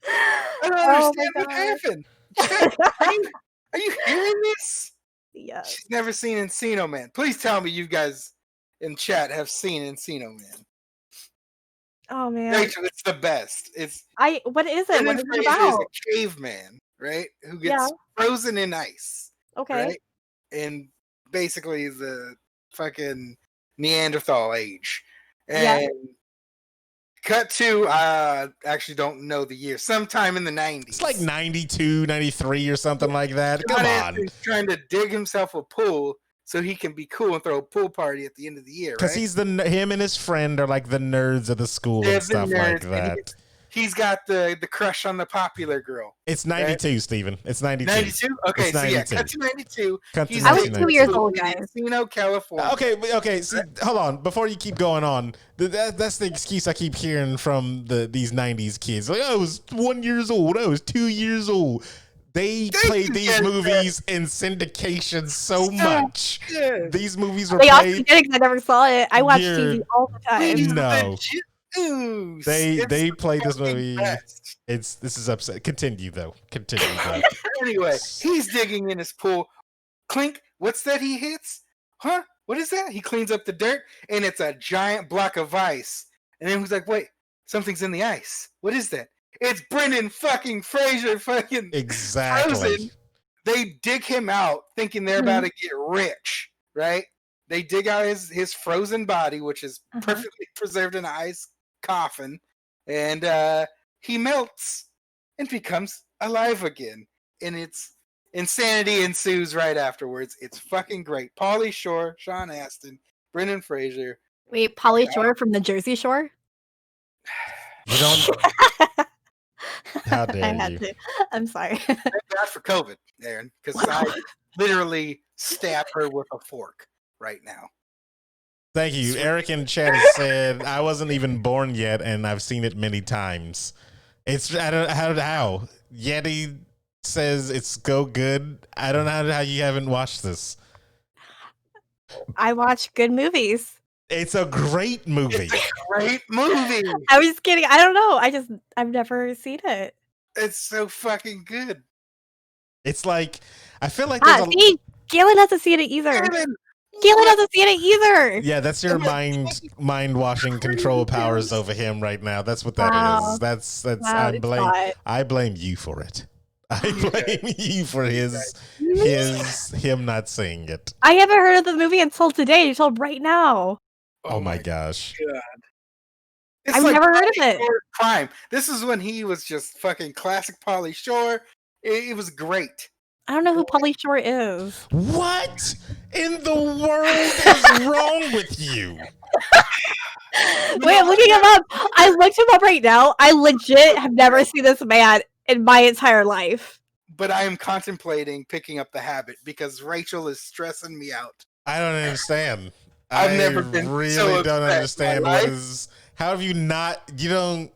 I don't Oh understand my what God. happened. Are you hearing this? Yeah. She's never seen Encino Man. Please tell me you guys in chat have seen Encino Man. Oh man. Rachel, it's the best. It's What is it? What Brendan is it Fraser is about? a caveman, right? Who gets Yeah. frozen in ice, Okay. right? And basically the fucking Neanderthal age. Yeah. And cut to actually don't know the year. Sometime in the 90s. It's like 92, 93 or something like that. Come John on. Anthony's trying to dig himself a pool so he can be cool and throw a pool party at the end of the year, Because right? he's him and his friend are like the nerds of the school They're and the stuff like nerds, and that. He's got the crush on the popular girl. It's 92, Steven. It's 92. 92? Okay, It's so yeah, 92. cut to 92. Cut to He's I was 92. 2 years old, guys. Encino, California. Okay. See, hold on. Before you keep going on, that's the excuse I keep hearing from these 90s kids. Like, I was 1 year old. I was 2 years old. They played these movies in syndication so much. Yeah. These movies were They also played. did because I never saw it. I watch You're- TV all the time. No. ooze. They played this fucking movie. best. This is upset. Continue though. Anyway, he's digging in his pool. Clink. What's that he hits? Huh? What is that? He cleans up the dirt, and it's a giant block of ice. And then he's like, wait, something's in the ice. What is that? It's Brendan fucking Fraser fucking Exactly. frozen. They dig him out thinking they're about to get rich, right? They dig out his frozen body, which is perfectly preserved in an ice coffin, and he melts and becomes alive again. And it's insanity ensues right afterwards. It's fucking great. Pauly Shore, Sean Astin, Brendan Fraser. Wait, Pauly Shore from the Jersey Shore? You don't. How dare I had you? to. I'm sorry. Thank God for COVID, Aaron, because I literally stab her with a fork right now. Thank you. Eric in chat has said I wasn't even born yet, and I've seen it many times. It's I don't how Yeti says it's go good. I don't know how you haven't watched this. I watch good movies. It's a great movie. It's a great movie. I was just kidding. I don't know. I've never seen it. It's so fucking good. It's like I feel like there's See, Galen hasn't seen it either. Galen hasn't seen it either. Yeah, that's your mind washing control powers over him right now. That's what that is. That's Wow, I blame you for it. I blame you for him not seeing it. I haven't heard of the movie until today. Until right now. Oh my gosh. God. It's I've like never heard of it. Prime. This is when he was just fucking classic Pauly Shore. It was great. I don't know who Pauly Shore is. What in the world is wrong with you? Wait, I'm looking him up. I looked him up right now. I legit have never seen this man in my entire life. But I am contemplating picking up the habit because Rachel is stressing me out. I don't understand. I've never been really so don't understand what is. How have you not? You know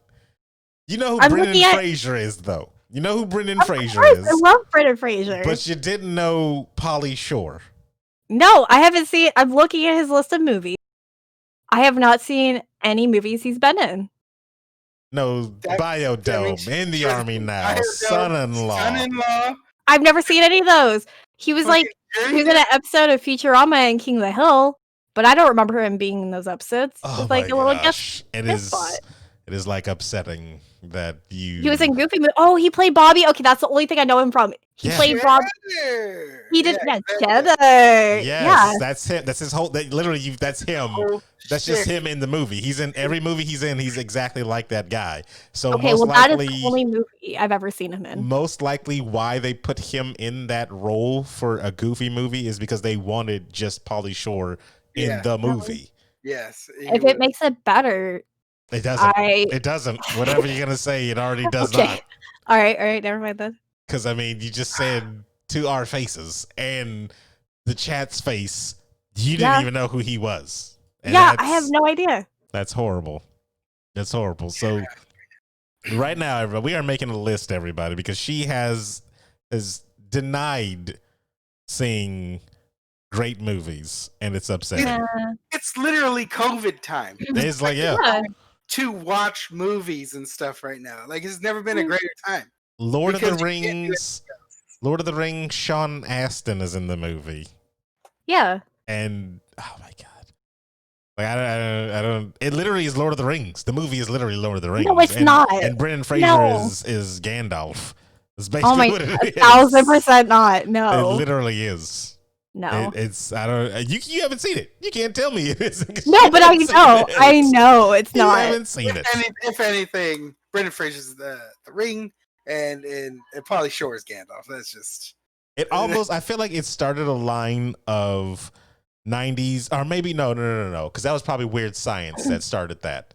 who Brendan Fraser is, though. You know who Brendan Fraser is. I love Brendan Fraser. But you didn't know Pauly Shore. No, I haven't seen. I'm looking at his list of movies. I have not seen any movies he's been in. No, Biodome, In the Army Now, Son-in-Law. I've never seen any of those. He was he was in an episode of Futurama and King of the Hill, but I don't remember him being in those episodes. Oh It's like my a little gosh. guest spot. It is like upsetting that you. He was in Goofy movie. Oh, he played Bobby. Okay, that's the only thing I know him from. He played Bob. He did Cheddar. Yes, that's him. That's his whole. That's him. That's just him in the movie. He's in every movie he's in. He's exactly like that guy. So okay, most that likely, is the only movie I've ever seen him in. Most likely, why they put him in that role for a Goofy movie is because they wanted just Pauly Shore in the movie. Yes. If it makes it better. It doesn't. It doesn't. Whatever you're gonna say, it already does not. All right. Never mind then. Because I mean, you just said to our faces and the chat's face, you didn't even know who he was. And I have no idea. That's horrible. That's horrible. So right now, we are making a list, everybody, because she has denied seeing great movies, and it's upsetting. Yeah. It's literally COVID time. It's like to watch movies and stuff right now. Like it's never been a greater time. Lord of the Rings, Sean Astin is in the movie. Yeah. And oh my god. Like I don't it literally is Lord of the Rings. The movie is literally Lord of the Rings. No, it's not. And Brendan Fraser is Gandalf. That's basically what it is. 1,000% not. No. It literally is. No, it's I don't. You haven't seen it. You can't tell me it isn't. No, but I know it's not. You haven't seen it. If anything, Brendan Fraser's the Ring, and Pauly Shore's Gandalf. That's just it. Almost, I feel like it started a line of 90s, or maybe no, because that was probably Weird Science that started that.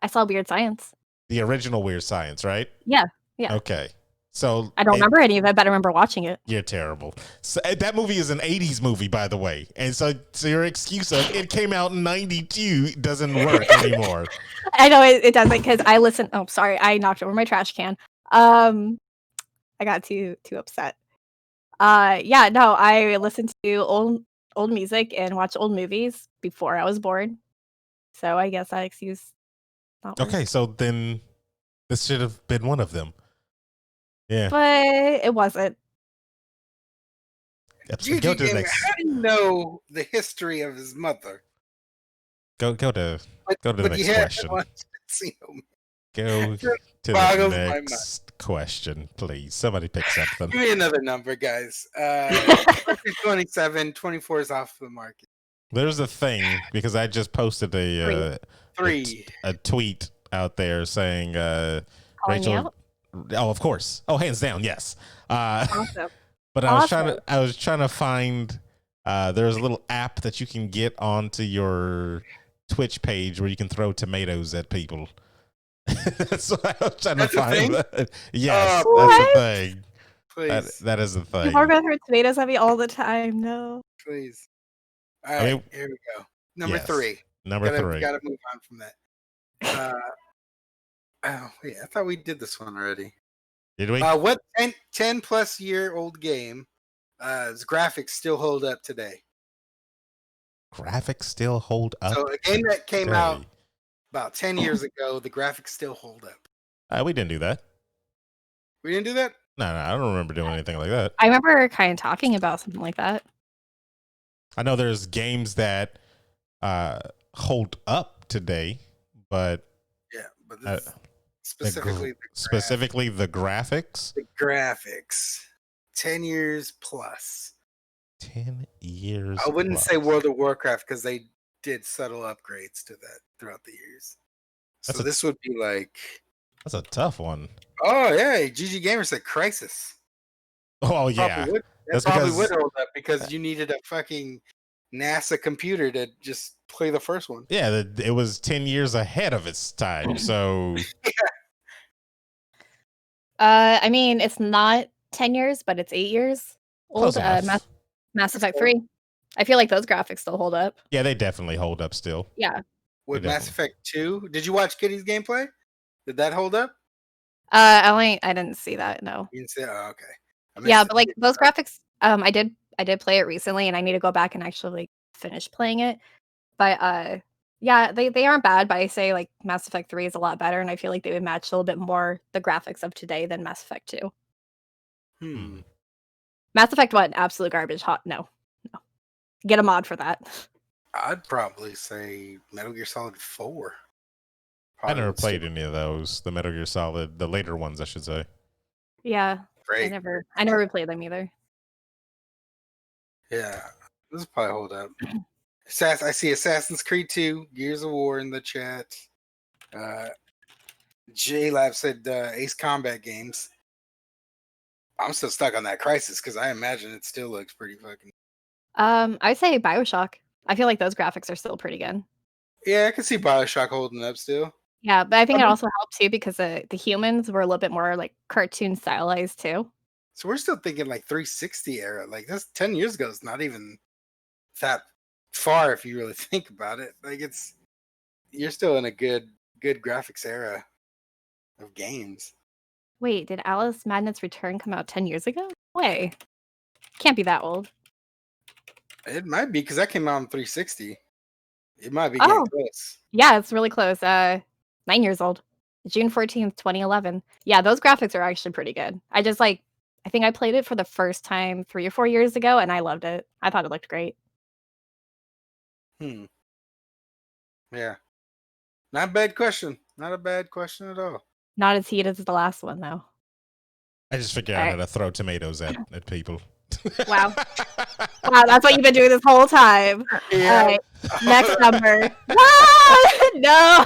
I saw Weird Science. The original Weird Science, right? Yeah. Okay. So I don't remember any of it, but I remember watching it. You're terrible. So that movie is an 80s movie, by the way. And so your excuse of it came out in 92 doesn't work anymore. I know it doesn't because I listened. Oh, sorry. I knocked over my trash can. I got too upset. I listened to old music and watched old movies before I was born. So I guess that excuse not work. Okay, so then this should have been one of them. Yeah. But it wasn't. Go to the Gamer, next. how do you know the history of his mother? Go to the next question. Go to the next question, please. Somebody pick something. Give me another number, guys. 27, 24 is off the market. There's a thing, because I just posted a tweet out there saying Rachel. Oh, of course. Oh, hands down, yes. Awesome. But I was trying to find. There's a little app that you can get onto your Twitch page where you can throw tomatoes at people. That's what I was trying to find. Yes, that's a thing. Please. That is a thing. People are going to throw tomatoes at me all the time. No. Please. All right, here we go. Number 3. Number 3. Gotta move on from that. Oh, wait, I thought we did this one already. Did we? What 10 plus year old game graphics still hold up today? Graphics still hold up? So a game that came out about 10 years ago, the graphics still hold up. We didn't do that. We didn't do that? No, I don't remember doing anything like that. I remember kind of talking about something like that. I know there's games that hold up today, but specifically the graphics. The graphics, 10 years plus. 10 years. I wouldn't say World of Warcraft because they did subtle upgrades to that throughout the years. So this would be like. That's a tough one. Oh yeah, GG Gamer said Crisis. Oh yeah, that probably would hold up because you needed a fucking NASA computer to just play the first one. Yeah, it was 10 years ahead of its time. So. I mean, it's not 10 years, but it's 8 years old. Mass Effect 3. I feel like those graphics still hold up. Yeah, they definitely hold up still. Yeah. With Mass Effect 2, did you watch Kitty's gameplay? Did that hold up? I didn't see that. No. You didn't see it? Oh, okay. Yeah, but like those graphics, I did play it recently, and I need to go back and actually finish playing it. But yeah, they aren't bad. But I say like Mass Effect 3 is a lot better, and I feel like they would match a little bit more the graphics of today than Mass Effect 2. Mass Effect 1, absolute garbage. No. Get a mod for that. I'd probably say Metal Gear Solid 4. I never played any of those. The Metal Gear Solid, the later ones, I should say. Yeah, great. I never replayed them either. Yeah, this will probably hold up. I see Assassin's Creed 2, Gears of War in the chat. J-Lab said Ace Combat games. I'm still stuck on that Crisis because I imagine it still looks pretty fucking. I'd say BioShock. I feel like those graphics are still pretty good. Yeah, I can see BioShock holding up still. Yeah, but I think it also helped too because the humans were a little bit more like cartoon stylized too. So we're still thinking like 360 era. Like that's 10 years ago. It's not even that far if you really think about it. Like you're still in a good graphics era of games. Wait, did Alice Madness Return come out 10 years ago? Way. Can't be that old. It might be because that came out on 360. It might be getting close. Yeah, it's really close. 9 years old. June 14th, 2011. Yeah, those graphics are actually pretty good. I think I played it for the first time 3 or 4 years ago, and I loved it. I thought it looked great. Yeah. Not a bad question. Not a bad question at all. Not as heated as the last one, though. I just figured out how to throw tomatoes at people. Wow. Wow, that's what you've been doing this whole time. Yeah. All right, next number. No!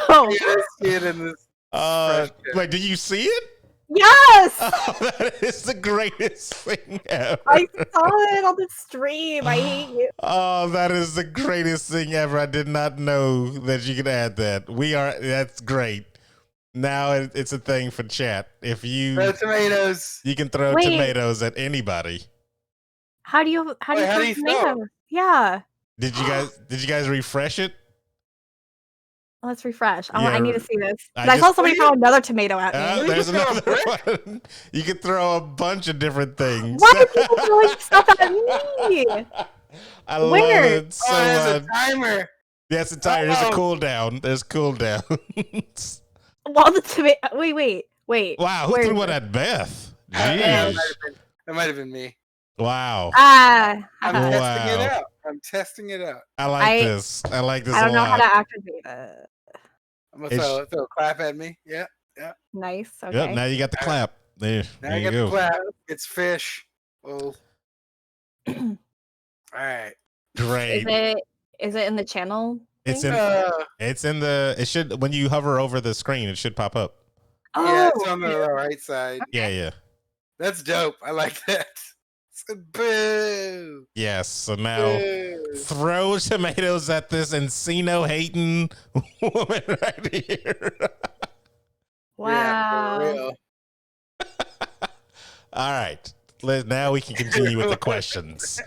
Wait, did you see it? Yes! Oh, that is the greatest thing ever. I saw it on the stream. I hate you. Oh, that is the greatest thing ever. I did not know that you could add that. That's great. Now it's a thing for chat. If you throw tomatoes, you can throw tomatoes at anybody. How do you throw tomatoes? Throw? Yeah. Did you guys refresh it? Let's refresh. Yeah, I need to see this. I saw somebody throw another tomato at me. There's another one. You can throw a bunch of different things. Why are people throwing stuff at me? I love it so much. There's a timer. Yeah, it's a timer. There's a cooldown. There's cooldowns. Well, the tomato. Wait. Wow, who Where threw is one it? at Beth? That Jeez. might have been me. Wow. Ah, I'm Wow. testing it out. I'm testing it out. I like I- this. I like this I a don't know how lot. to activate it. I'm gonna throw a clap at me. Yeah. Nice. Yep, Okay. now you got the clap. There Now I you got go. the clap. It's fish. Oh. All right. Great. Is it in the channel? It's thing? in it's in the it should when you hover over the screen, it should pop up. Yeah, it's Oh, on the right side. Yeah. That's dope. I like that. Boo. Yes. So now Boo. throw tomatoes at this Encino hating woman right here. wow. Yeah, for real. All right. Now we can continue with the questions.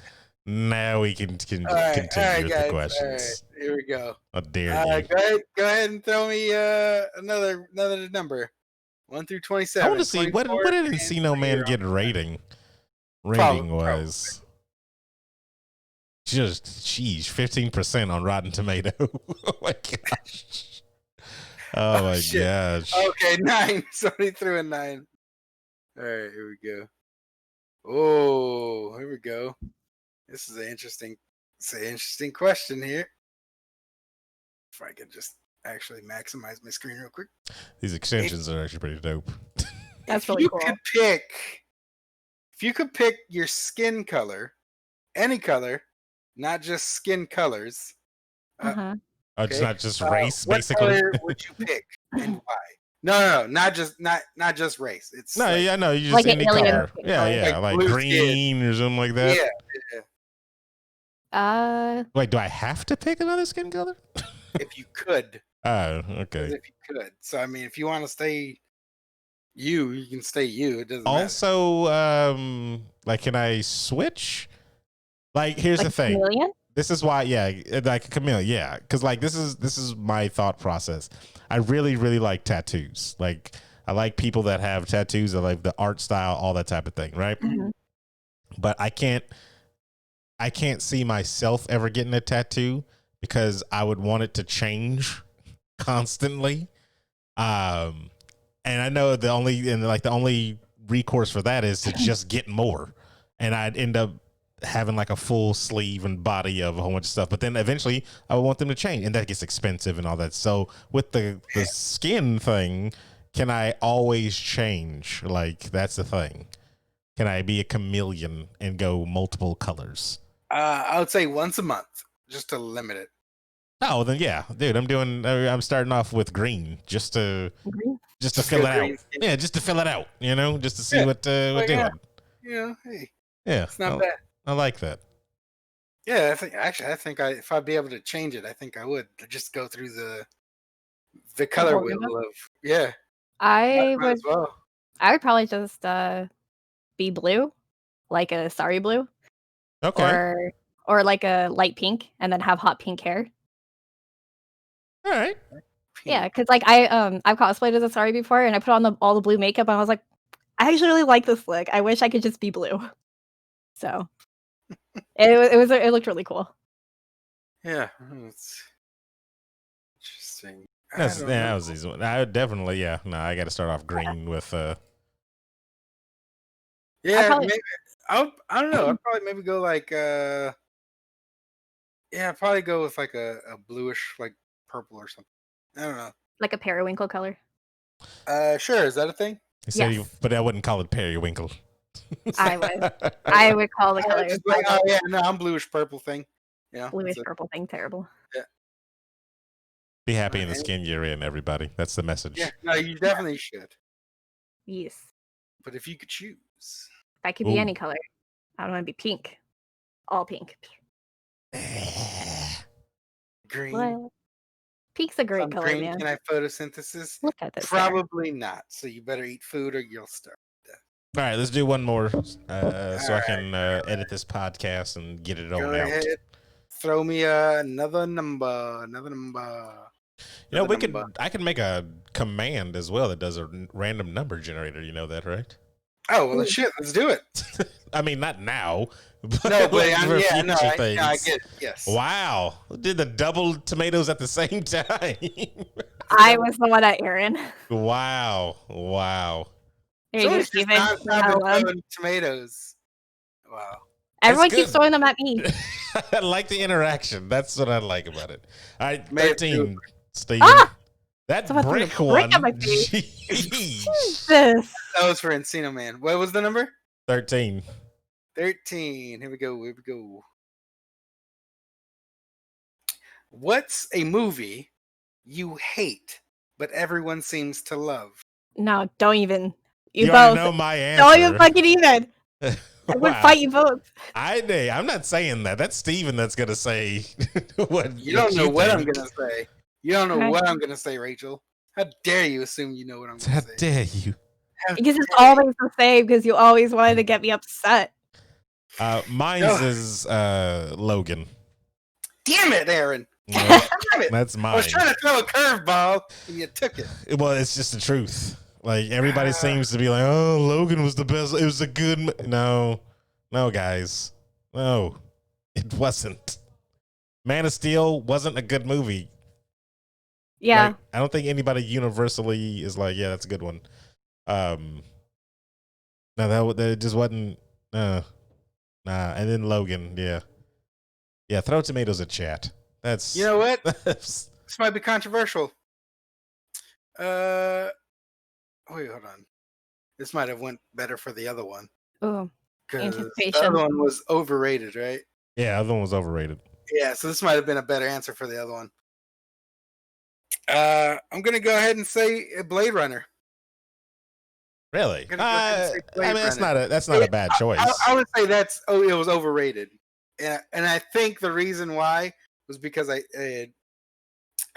Now we can continue with the guys. questions. All right, here we go. How dare you? Go ahead and throw me another number. 1 through 27. I want to see what did Encino Man get rating wise. Probably. Just 15% on Rotten Tomato. Oh my gosh. Oh my shit. gosh. Okay, 9. Somebody threw a 9. All right, here we go. Oh, here we go. This is an interesting question here. If I could just actually maximize my screen real quick. These extensions are actually pretty dope. That's really cool. If you could pick your skin color, any color, not just skin colors. Uh-huh. Oh, it's not just race, what basically. color would you pick and why? No, not just race. It's No, like, yeah, no, you just Like an any alien color. skin Yeah, color. yeah, Like like blue green or something like that. Yeah. Wait, do I have to pick another skin color? If you could. Oh, okay. If you could. So I mean, if you want to stay you can stay you. It doesn't matter. Also, like, can I switch? Like, here's Like the thing. chameleon? This is why, yeah, like a chameleon, yeah, because like this is my thought process. I really like tattoos. Like, I like people that have tattoos. I like the art style, all that type of thing, right? Mm-hmm. But I can't see myself ever getting a tattoo because I would want it to change constantly. And I know the only recourse for that is to just get more, and I'd end up having like a full sleeve and body of a whole bunch of stuff. But then eventually I would want them to change, and that gets expensive and all that. So with the skin thing, can I always change? Like, that's the thing. Can I be a chameleon and go multiple colors? I would say once a month, just to limit it. Oh, then yeah, dude, I'm starting off with green just to fill it out. green skin. Yeah, just to fill it out, just to see Yeah. what we're doing. Hey, Yeah, it's not bad. I like that. Yeah, I think if I'd be able to change it, I think I would just go through the color whole wheel rainbow? of I might would as well. I would probably just be blue, like a sorry blue, Okay, or like a light pink, and then have hot pink hair. all right. Yeah, because like I've cosplayed as a sorry before, and I put on all the blue makeup, and I was like, I actually really like this look. I wish I could just be blue. So it looked really cool. Yeah, it's interesting. That was easy. I would definitely, yeah. No, I got to start off green with. Yeah, probably- maybe I don't know. I'd probably maybe go like yeah, I'd probably go with like a bluish, like purple or something. I don't know. Like a periwinkle color. Sure. Is that a thing? He said, Yes. but I wouldn't call it periwinkle. I would. I would call the color Just like, oh yeah, no, I'm bluish purple thing. Yeah, bluish purple thing terrible. Be happy in the skin you're in, everybody. That's the message. Yeah, no, you definitely should. Yes. But if you could choose, If I could be any color, I don't want to be pink. All pink. green. What? Pink's a great Some color, green, man. can I photosynthesis? Look at this. hair. Probably not. So you better eat food or you'll starve. All right, let's do one more so I can edit this podcast and get it Go on out. ahead. Throw me another number. I can make a command as well that does a random number generator. You know that, right? Oh well, shit. Let's do it. I mean, not now. But No, but like for yeah, no, future I things. get it. Yes. Wow, did the double tomatoes at the same time? I was the one at Aaron. Wow. There you go, Someone's just Steven. non-stop Hello. throwing tomatoes. Wow. Everyone That's keeps good. throwing them at me. I like the interaction. That's what I like about it. All right, May have 13, Steven. Ah! That Someone threw a brick brick one. at my face. Jeez. Jesus. That was for Encino Man. What was the number? 13. 13. Here we go. What's a movie you hate, but everyone seems to love? No, don't even. You both. already know my answer. Don't even fucking even. I would fight you both. I'm not saying that. That's Steven that's going to say what You don't know what I'm think. going to say. You don't know Okay. what I'm going to say, Rachel. How dare you assume you know what I'm going How to say? dare you? How Because it's dare you. always the same because you always wanted to get me upset. Mine's is Logan. Damn it, Aaron. No, Damn it. that's I mine. was trying to throw a curveball and you took it. Well, it's just the truth. Like everybody seems to be like, "Oh, Logan was the best. It was a good." No, guys, no, it wasn't. Man of Steel wasn't a good movie. Yeah. Like, I don't think anybody universally is like, "Yeah, that's a good one." No, that just wasn't. Nah. And then Logan, yeah. Throw tomatoes at chat. That's You know what? This might be controversial. Wait, hold on. This might have went better for the other one. Ooh. Because the Anticipation. other one was overrated, right? yeah, the other one was overrated. Yeah, so this might have been a better answer for the other one. I'm gonna go ahead and say Blade Runner. Really? I'm gonna go ahead and say I Blade mean, Runner. that's not a bad choice. I would say it was overrated, and I think the reason why was because I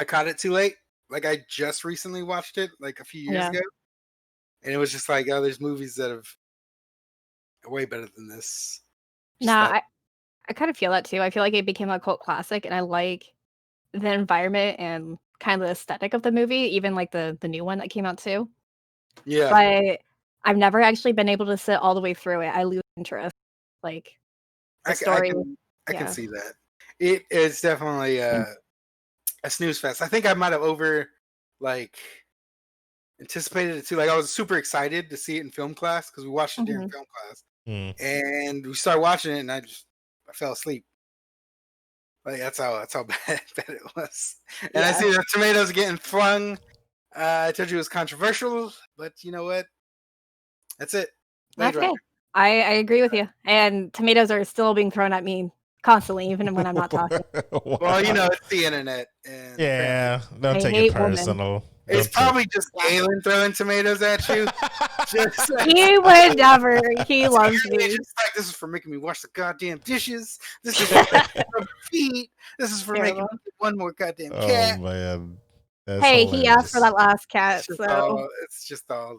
caught it too late. Like I just recently watched it, like a few years ago, and it was just like, oh, there's movies that have way better than this. Nah, I kind of feel that too. I feel like it became a cult classic, and I like the environment and kind of the aesthetic of the movie, even like the new one that came out too. Yeah, But I've never actually been able to sit all the way through it. I lose interest. Like the story. I can see that. It is definitely a snooze fest. I think I might have anticipated it too. Like I was super excited to see it in film class because we watched it during film class, and we started watching it, and I fell asleep. Like that's how bad it was. And I see the tomatoes getting flung. I told you it was controversial, but you know what? That's it. That's okay. I agree with you. And tomatoes are still being thrown at me constantly, even when I'm not talking. Wow. Well, you know, it's the internet. And yeah, don't I take hate it personal. it's probably just Galen throwing tomatoes at you. He would never. He loves me. Just like, this is for making me wash the goddamn dishes. This is for feet. This is for making me one more goddamn cat. Oh man. That's hilarious. He asked for that last cat, it's just all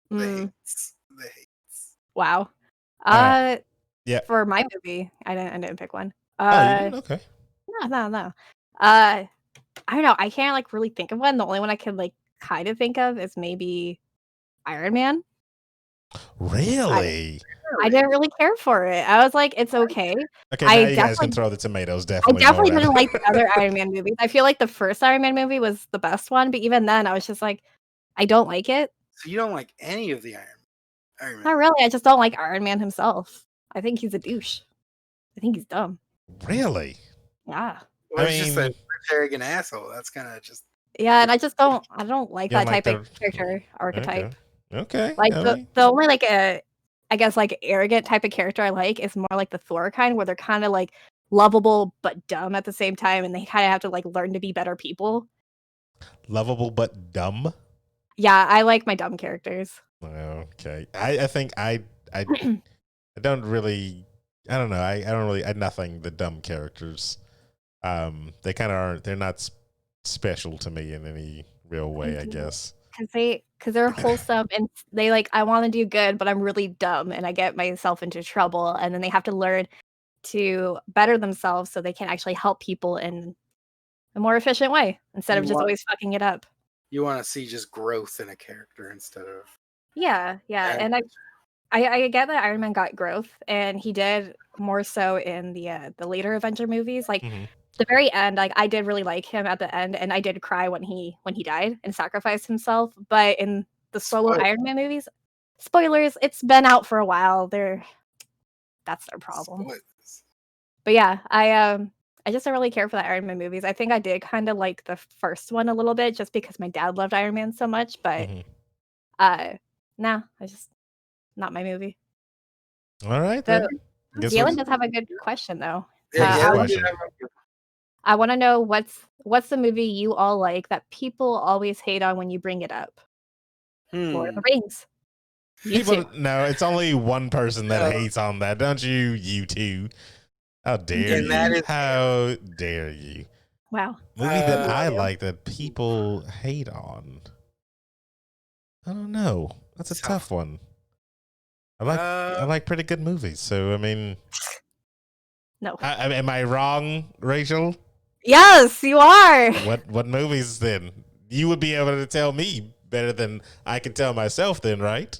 the hates. The hates. Wow. Yeah. For my movie, I didn't pick one. You didn't? Okay. No. I don't know. I can't really think of one. The only one I can kind of think of is maybe Iron Man. Really? I didn't really care for it. I was like, it's okay. Okay, now you guys can throw the tomatoes. Definitely. I definitely didn't like the other Iron Man movies. I feel like the first Iron Man movie was the best one, but even then, I was just like, I don't like it. So you don't like any of the Iron Man? Not really. I just don't like Iron Man himself. I think he's a douche. I think he's dumb. Really? Yeah. Well, he's just a arrogant asshole. That's kind of just. Yeah, and I don't like that type of character archetype. Okay. Like the only I guess arrogant type of character I like is more like the Thor kind, where they're kind of lovable but dumb at the same time, and they kind of have to learn to be better people. Lovable but dumb. Yeah, I like my dumb characters. Okay, I think I don't really. I don't know. I don't really. I nothing the dumb characters. They kind of aren't. They're not special to me in any real way, I guess. Because they're wholesome and they I want to do good, but I'm really dumb and I get myself into trouble, and then they have to learn to better themselves so they can actually help people in a more efficient way instead of just always fucking it up. You want to see just growth in a character instead of yeah. And I get that Iron Man got growth, and he did more so in the later Avenger movies. the very end, like, I did really like him at the end, and I did cry when he died and sacrificed himself, but in the solo Spoiler. Iron Man movies, spoilers, it's been out for a while, that's their problem. Spoilers. But yeah, I just don't really care for the Iron Man movies. I think I did kinda like the first one a little bit just because my dad loved Iron Man so much, but, no, I just not my movie. All right, So, then. Guess Galen what- does have a good question, though. Yeah, Good we question. did have a- I wanna know what's the movie you all like that people always hate on when you bring it up? Lord of the Rings. You People, too. no, it's only one person that No. hates on that, don't you? You two. How dare And you? that is How dare you? Wow. Movie that I yeah. like that people hate on. I don't know. That's a tough one. I like pretty good movies. So I mean, No. am I wrong, Rachel? Yes, you are. What movies then? You would be able to tell me better than I can tell myself then, right?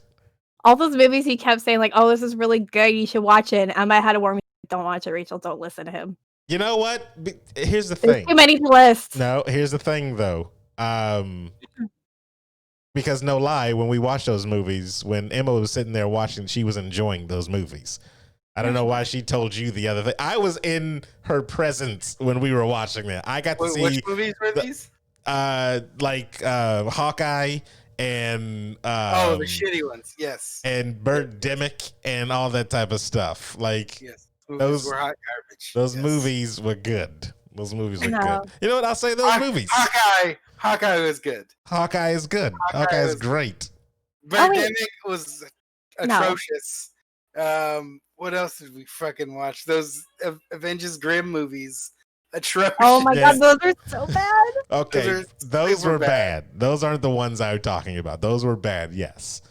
All those movies he kept saying, like, "Oh, this is really good. You should watch it." And I had to warn me, don't watch it, Rachel. Don't listen to him. You know what? Here's the There's thing. too many to list. No, here's the thing though. Because no lie, when we watched those movies, when Emma was sitting there watching, she was enjoying those movies. I don't know why she told you the other thing. I was in her presence when we were watching that. I got to see Which movies were these? Hawkeye and The shitty ones. Yes. and Birdemic and all that type of stuff. Like Yes. those- Movies were hot garbage. those Yes. movies were good. Those movies were No. good. You know what? I'll say those movies. Hawkeye was good. Hawkeye is good. Hawkeye is was- great. Birdemic was No. atrocious. What else did we fucking watch? Those Avengers Grimm movies. Atrocious. Oh my Yes. god, those are so bad. Okay, those were bad. Those aren't the ones I'm talking about. Those were bad. Yes,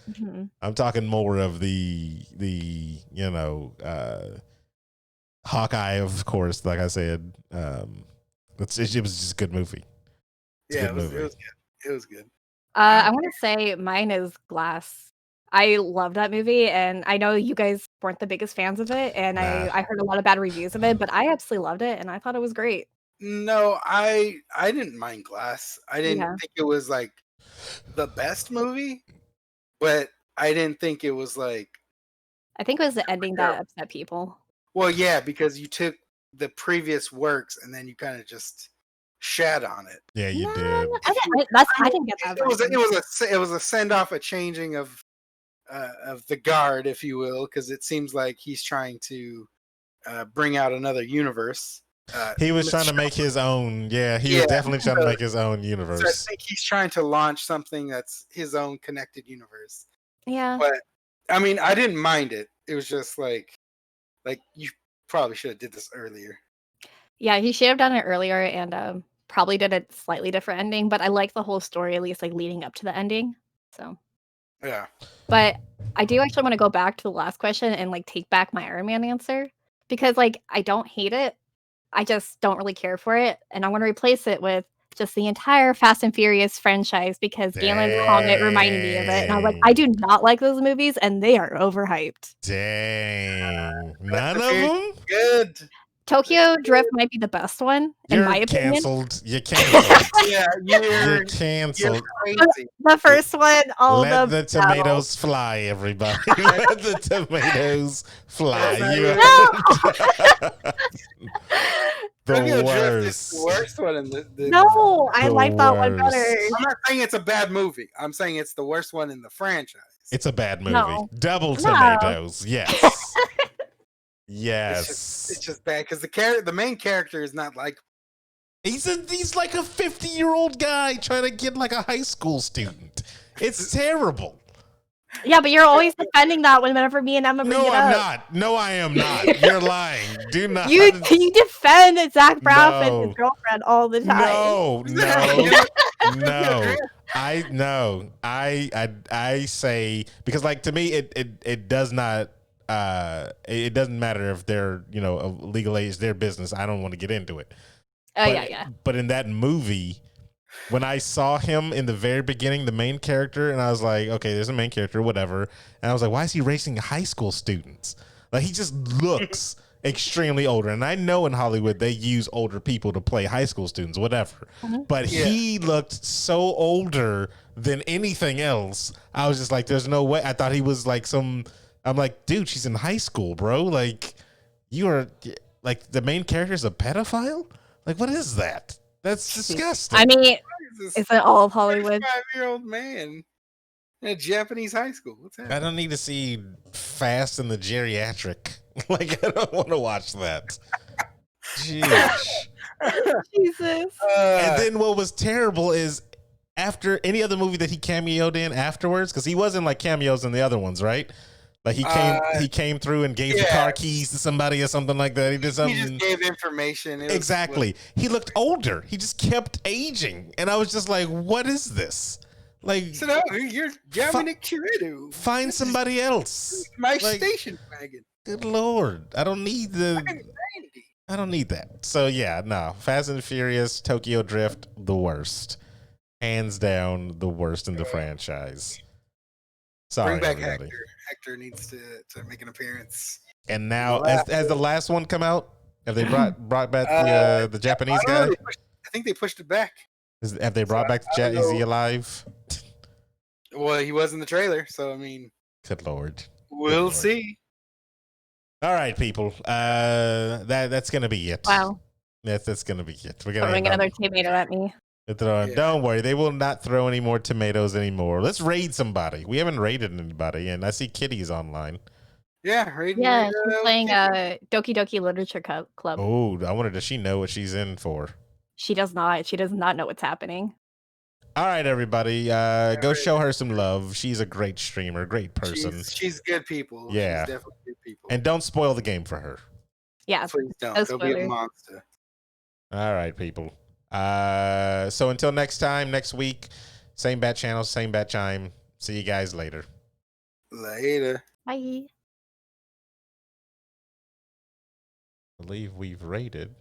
I'm talking more of the Hawkeye, of course. Like I said, it was just a good movie. It's a Yeah, good it was movie. good. It was good. I want to say mine is Glass. I love that movie, and I know you guys weren't the biggest fans of it, and Nah. I heard a lot of bad reviews of it, but I absolutely loved it, and I thought it was great. No, I didn't mind Glass. I didn't Yeah. think it was like the best movie, but I didn't think it was like, I think it was the ending that upset people. well, yeah, because you took the previous works and then you kind of just shat on it. Yeah, you No, did. I didn't get that. It was a send off, a changing of the guard, if you will, because it seems like he's trying to bring out another universe. He was trying to make his own. Yeah, he was definitely trying to make his own So I universe. think he's trying to launch something that's his own connected universe. Yeah. But I mean, I didn't mind it. It was just like you probably should have did this earlier. Yeah, he should have done it earlier and probably did a slightly different ending, but I like the whole story, at least like leading up to the ending. So, Yeah. but I do actually want to go back to the last question and like take back my Iron Man answer because like I don't hate it. I just don't really care for it. And I want to replace it with just the entire Fast and Furious franchise because Galen's comment reminded me of it. And I was like, I do not like those movies and they are overhyped. Dang. None of them? Good. Tokyo Drift might be the best one, in my opinion. Canceled. You're canceled. Yeah, You're you're canceled. crazy. The first one, all Let the the tomatoes fly, everybody. Let the tomatoes fly. Tokyo The Drift is the worst. worst one in the No, I The like that one better. worst. I'm not saying it's a bad movie. I'm saying it's the worst one in the franchise. It's a bad movie. No. Double No. tomatoes. Yes. Yes. It's just bad because the main character is not like. He's like a 50-year-old guy trying to get like a high school student. It's terrible. Yeah, but you're always defending that whenever me and Emma bring No, it I'm up. not. No, I am not. You're lying. Do not. You defend Zach Braff and No. his girlfriend all the time. No. I say because like to me it does not it doesn't matter if they're of legal age, their business. I don't want to get into it. Oh But- yeah. But in that movie, when I saw him in the very beginning, the main character, and I was like, okay, there's a main character, whatever. And I was like, why is he racing high school students? Like he just looks extremely older. And I know in Hollywood they use older people to play high school students, whatever. But he looked so older than anything else. I was just like, there's no way. I thought he was like I'm like, dude, she's in high school, bro. Like, you are like the main character is a pedophile? Like, what is that? That's disgusting. I mean, isn't all of Hollywood? 5-year-old man in a Japanese high school. What's happening? I don't need to see Fast and the Geriatric. Like, I don't want to watch that. Jeez. Jesus. And then what was terrible is after any other movie that he cameoed in afterwards, because he wasn't like cameos in the other ones, right? Like he came through and gave the car keys to somebody or something like that. He did something. He just gave information. Exactly. He looked older. He just kept aging, and I was just like, "What is this?" Like, so no, you're Dominic Toretto. Find somebody else. My station wagon. Good Lord, I don't need I don't need that. So yeah, no. Fast and Furious, Tokyo Drift, the worst, hands down, the worst in the franchise. Sorry, bring back everybody. Hector needs to make an appearance. And now, has the last one come out? Have they brought back the Japanese guy? I think they pushed it back. Have they brought back the Is he alive? Well, he was in the trailer, so I mean, good Lord, we'll see. All right, people. That's gonna be it. Wow, that's gonna be it. We're gonna throwing another tomato at me. Don't worry, they will not throw any more tomatoes anymore. Let's raid somebody. We haven't raided anybody, and I see Kitty's online. Yeah, raid. Yeah, she's playing Doki Doki Literature Club. Oh, I wonder, does she know what she's in for? She does not. She does not know what's happening. All right, everybody, go show her some love. She's a great streamer, great person. She's good people. Yeah, she's definitely good people. And don't spoil the game for her. Yeah, please don't. She'll be a monster. All right, people. So until next time, next week, same bat channel, same bat chime. See you guys later. Later. Bye. I believe we've rated.